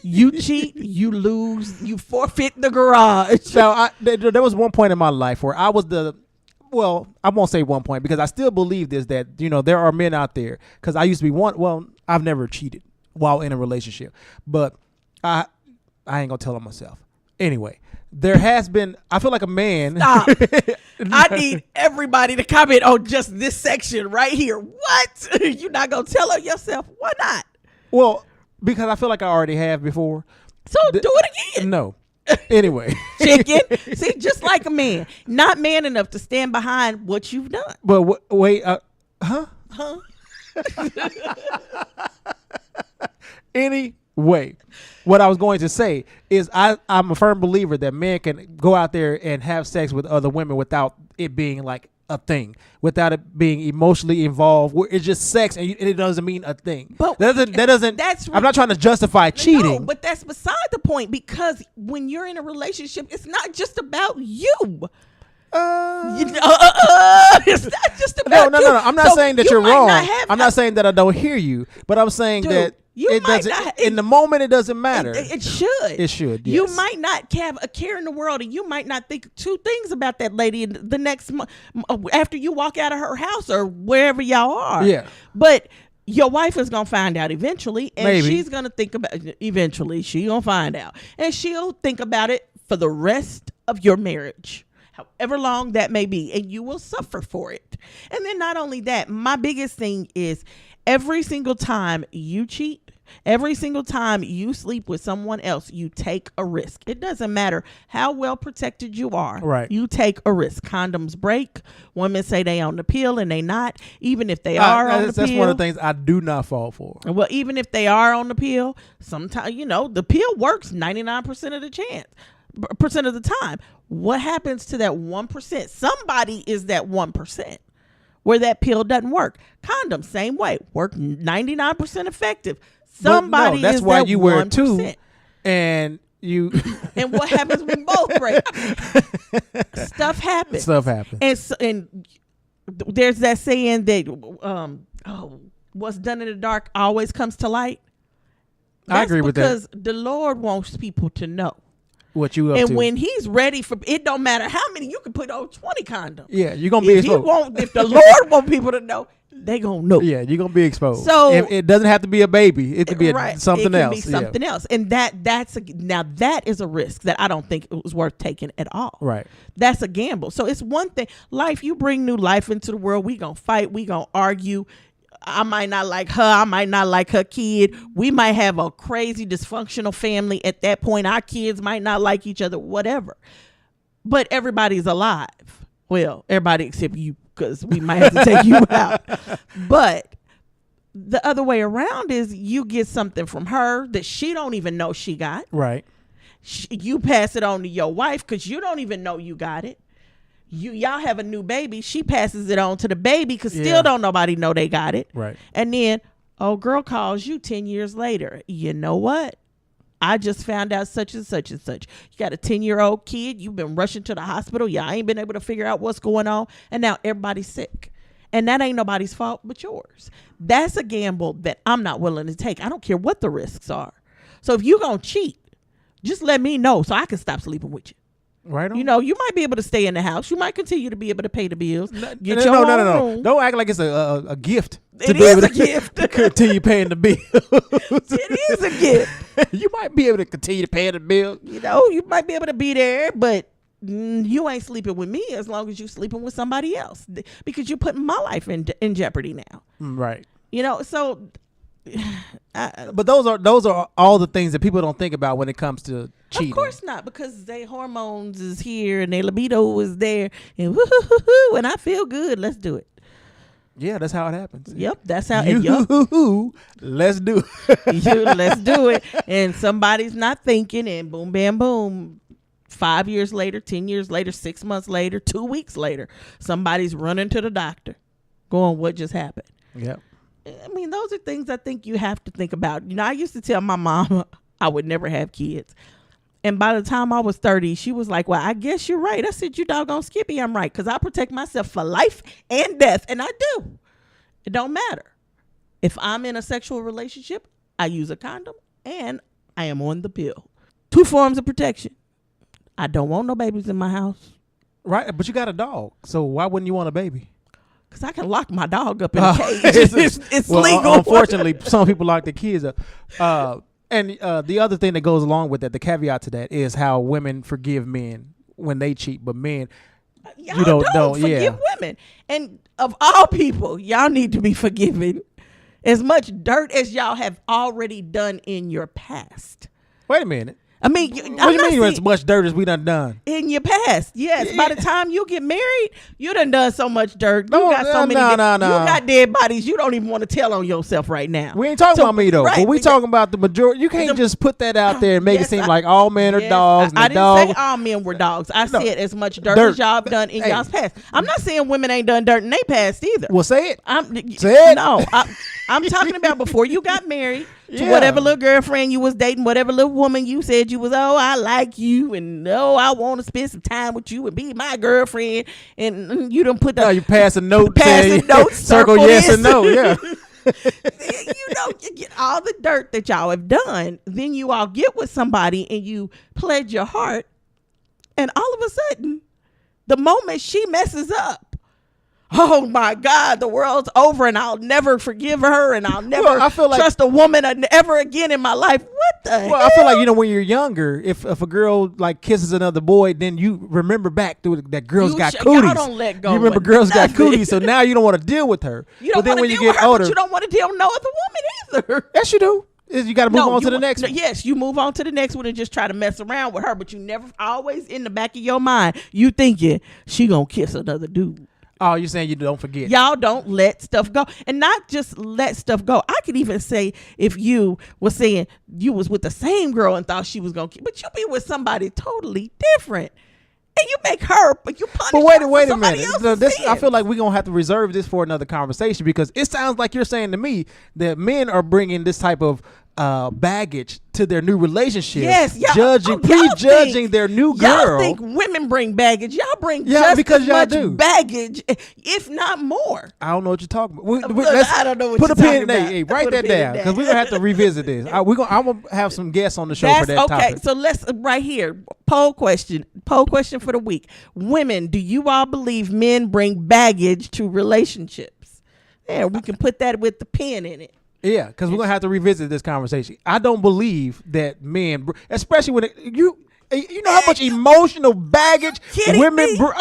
Speaker 1: You cheat, you lose, you forfeit the garage.
Speaker 2: Now, there was one point in my life where I was I won't say one point because I still believe this, that, there are men out there, because I used to be I've never cheated while in a relationship, but I ain't going to tell on myself. Anyway, there has been, I feel like a man.
Speaker 1: Stop. I need everybody to comment on just this section right here. What? You're not going to tell on yourself? Why not?
Speaker 2: Well, because I feel like I already have before.
Speaker 1: So do it again.
Speaker 2: No. Anyway.
Speaker 1: Chicken. See, just like a man. Not man enough to stand behind what you've done.
Speaker 2: But wait. Huh? Anyway, what I was going to say is I'm a firm believer that men can go out there and have sex with other women without it being like a thing, without it being emotionally involved. Where it's just sex and it doesn't mean a thing. But that doesn't. I'm not trying to justify cheating. No,
Speaker 1: but that's beside the point, because when you're in a relationship, it's not just about you. It's not just about you.
Speaker 2: No. I'm not saying that you're wrong. I'm not saying that I don't hear you, but I'm saying that it doesn't. In the moment, it doesn't matter.
Speaker 1: It should.
Speaker 2: It should. Yes.
Speaker 1: You might not have a care in the world, and you might not think two things about that lady the next month after you walk out of her house or wherever y'all are.
Speaker 2: Yeah.
Speaker 1: But your wife is gonna find out eventually, and
Speaker 2: Maybe.
Speaker 1: she's gonna think about it. Eventually, she's gonna find out, and she'll think about it for the rest of your marriage, however long that may be, and you will suffer for it. And then not only that, my biggest thing is every single time you cheat, every single time you sleep with someone else, you take a risk. It doesn't matter how well protected you are.
Speaker 2: Right.
Speaker 1: You take a risk. Condoms break. Women say they on the pill and they not. Even if they are on the pill.
Speaker 2: That's one of the things I do not fall for.
Speaker 1: Well, even if they are on the pill, sometimes, the pill works 99% of the percent of the time. What happens to that 1%? Somebody is that 1% where that pill doesn't work. Condoms, same way, work 99% effective. Somebody
Speaker 2: that's
Speaker 1: is
Speaker 2: why
Speaker 1: that
Speaker 2: you
Speaker 1: 1%.
Speaker 2: Wear two, and you.
Speaker 1: And what happens when both break? Stuff happens. And there's that saying that what's done in the dark always comes to light.
Speaker 2: I agree with that.
Speaker 1: Because the Lord wants people to know
Speaker 2: what you up
Speaker 1: and
Speaker 2: to.
Speaker 1: When he's ready for it, don't matter how many you can put on 20 condoms.
Speaker 2: Yeah, you're gonna be exposed.
Speaker 1: If the Lord want people to know, they gonna know.
Speaker 2: Yeah, you're gonna be exposed.
Speaker 1: So
Speaker 2: it doesn't have to be a baby. It could be something else.
Speaker 1: It can be something else, and now that is a risk that I don't think it was worth taking at all.
Speaker 2: Right.
Speaker 1: That's a gamble. So it's one thing. Life, you bring new life into the world. We gonna fight. We gonna argue. I might not like her. I might not like her kid. We might have a crazy dysfunctional family. At that point, our kids might not like each other, whatever. But everybody's alive. Well, everybody except you, because we might have to take you out. But the other way around is you get something from her that she don't even know she got.
Speaker 2: Right.
Speaker 1: You pass it on to your wife because you don't even know you got it. Y'all have a new baby. She passes it on to the baby because still don't nobody know they got it.
Speaker 2: Right.
Speaker 1: And then, girl calls you 10 years later. You know what? I just found out such and such and such. You got a 10-year-old kid. You've been rushing to the hospital. Y'all ain't been able to figure out what's going on. And now everybody's sick. And that ain't nobody's fault but yours. That's a gamble that I'm not willing to take. I don't care what the risks are. So if you going to cheat, just let me know so I can stop sleeping with you.
Speaker 2: Right on.
Speaker 1: You know, you might be able to stay in the house. You might continue to be able to pay the bills.
Speaker 2: No.
Speaker 1: Room.
Speaker 2: Don't act like it's a gift.
Speaker 1: It is a gift.
Speaker 2: To continue paying the bills.
Speaker 1: It is a gift.
Speaker 2: You might be able to continue to pay the bill.
Speaker 1: You know, you might be able to be there, but you ain't sleeping with me as long as you sleeping with somebody else, because you're putting my life in jeopardy now.
Speaker 2: Right.
Speaker 1: You know, so.
Speaker 2: But those are all the things that people don't think about when it comes to cheating.
Speaker 1: Of course not, because their hormones is here and their libido is there, and woo-hoo-hoo-hoo, and I feel good. Let's do it.
Speaker 2: Yeah, that's how it happens.
Speaker 1: Yep, that's how.
Speaker 2: Let's do it.
Speaker 1: Let's do it. And somebody's not thinking, and boom, bam, boom. 5 years later, 10 years later, 6 months later, 2 weeks later, somebody's running to the doctor, going, "What just happened?"
Speaker 2: Yep.
Speaker 1: I mean, those are things I think you have to think about. You know, I used to tell my mom I would never have kids. And by the time I was 30, she was like, "Well, I guess you're right." I said, "You doggone Skippy, I'm right. Because I protect myself for life and death." And I do. It don't matter. If I'm in a sexual relationship, I use a condom and I am on the pill. 2 forms of protection. I don't want no babies in my house.
Speaker 2: Right. But you got a dog. So why wouldn't you want a baby?
Speaker 1: Because I can lock my dog up in a cage. It's
Speaker 2: well,
Speaker 1: legal.
Speaker 2: Unfortunately, some people lock their kids up. And the other thing that goes along with that, the caveat to that, is how women forgive men when they cheat, but men,
Speaker 1: y'all don't forgive women. And of all people, y'all need to be forgiven as much dirt as y'all have already done in your past.
Speaker 2: Wait a minute.
Speaker 1: I mean,
Speaker 2: what do you mean as much dirt as we done?
Speaker 1: In your past, yes. By the time you get married, you done so much dirt. You got so many.
Speaker 2: No.
Speaker 1: You got dead bodies you don't even want to tell on yourself right now.
Speaker 2: We ain't talking about me though,
Speaker 1: right,
Speaker 2: but we talking about the majority. You can't just put that out there and make it seem like all men are dogs.
Speaker 1: I didn't say all men were dogs. I said as much dirt as y'all have done in y'all's past. I'm not saying women ain't done dirt in their past either.
Speaker 2: Well, say it.
Speaker 1: Say it. No, I'm talking about before you got married. To whatever little girlfriend you was dating, whatever little woman you said you was, "Oh, I like you," and "Oh, I want to spend some time with you and be my girlfriend," and you done put the
Speaker 2: you pass a note,
Speaker 1: circle
Speaker 2: yes and no, yeah.
Speaker 1: You know, you get all the dirt that y'all have done, then you all get with somebody and you pledge your heart, and all of a sudden, the moment she messes up, oh my God, the world's over and I'll never forgive her and I'll never trust a woman ever again in my life. What the hell?
Speaker 2: I feel like, when you're younger, if a girl like kisses another boy, then you remember back to that girls got cooties.
Speaker 1: Y'all don't let go.
Speaker 2: You remember girls got cooties, so now you don't want to deal with her.
Speaker 1: You don't want to deal with her, but you don't want to deal with no other woman either.
Speaker 2: Yes, you do. You got to move on to the next one.
Speaker 1: Yes, you move on to the next one and just try to mess around with her, but you never, always in the back of your mind, you thinking she gonna kiss another dude.
Speaker 2: Oh, you're saying you don't forget.
Speaker 1: Y'all don't let stuff go. And not just let stuff go. I could even say if you was saying you was with the same girl and thought she was going to, but you be with somebody totally different. And you make her, but you punish her for
Speaker 2: wait a
Speaker 1: somebody
Speaker 2: minute.
Speaker 1: else's
Speaker 2: I feel like we're going to have to reserve this for another conversation, because it sounds like you're saying to me that men are bringing this type of baggage to their new relationship.
Speaker 1: Yes,
Speaker 2: prejudging their new girl.
Speaker 1: Y'all think women bring baggage. Y'all bring just as much baggage, if not more.
Speaker 2: I don't know what you're talking about.
Speaker 1: I don't know what you're talking about.
Speaker 2: Hey, write that down, because we're going to have to revisit this. I'm going to have some guests on the show for that topic.
Speaker 1: Okay, so let's, right here, poll question for the week. Women, do you all believe men bring baggage to relationships? Yeah, we can put that with the pen in it.
Speaker 2: Yeah, because we're going to have to revisit this conversation. I don't believe that especially when you know how much emotional baggage women bring.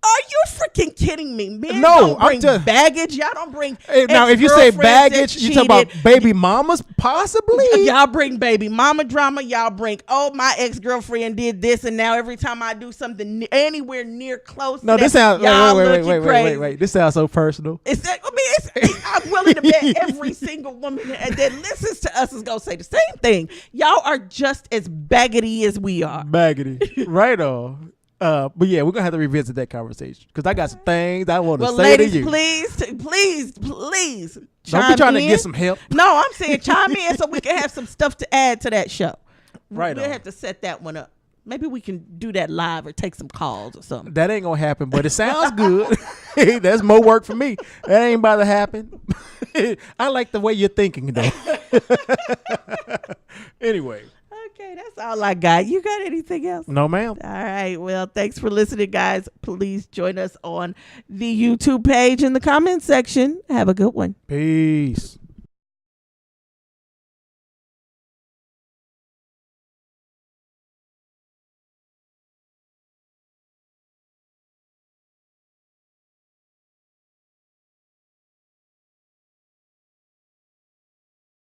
Speaker 1: Are you freaking kidding me? Men
Speaker 2: no,
Speaker 1: don't bring baggage. Y'all don't bring.
Speaker 2: Now, if you say baggage, you talk about baby mamas, possibly.
Speaker 1: Y'all bring baby mama drama. Y'all bring, oh, my ex-girlfriend did this, and now every time I do something anywhere near close.
Speaker 2: No, this sounds. Wait. This sounds so personal.
Speaker 1: I'm willing to bet every single woman that listens to us is gonna say the same thing. Y'all are just as baggedy as we are.
Speaker 2: Baggedy, right on. But yeah, we're gonna have to revisit that conversation, because I got some things I want to say
Speaker 1: ladies,
Speaker 2: to you.
Speaker 1: please,
Speaker 2: don't be trying to get some help.
Speaker 1: No, I'm saying chime in so we can have some stuff to add to that show.
Speaker 2: Right.
Speaker 1: We'll have to set that one up. Maybe we can do that live or take some calls or something.
Speaker 2: That ain't gonna happen, but it sounds good. That's more work for me. That ain't about to happen. I like the way you're thinking, though. Anyway.
Speaker 1: Okay, that's all I got. You got anything else?
Speaker 2: No, ma'am.
Speaker 1: All right. Well, thanks for listening, guys. Please join us on the YouTube page in the comment section. Have a good one.
Speaker 2: Peace.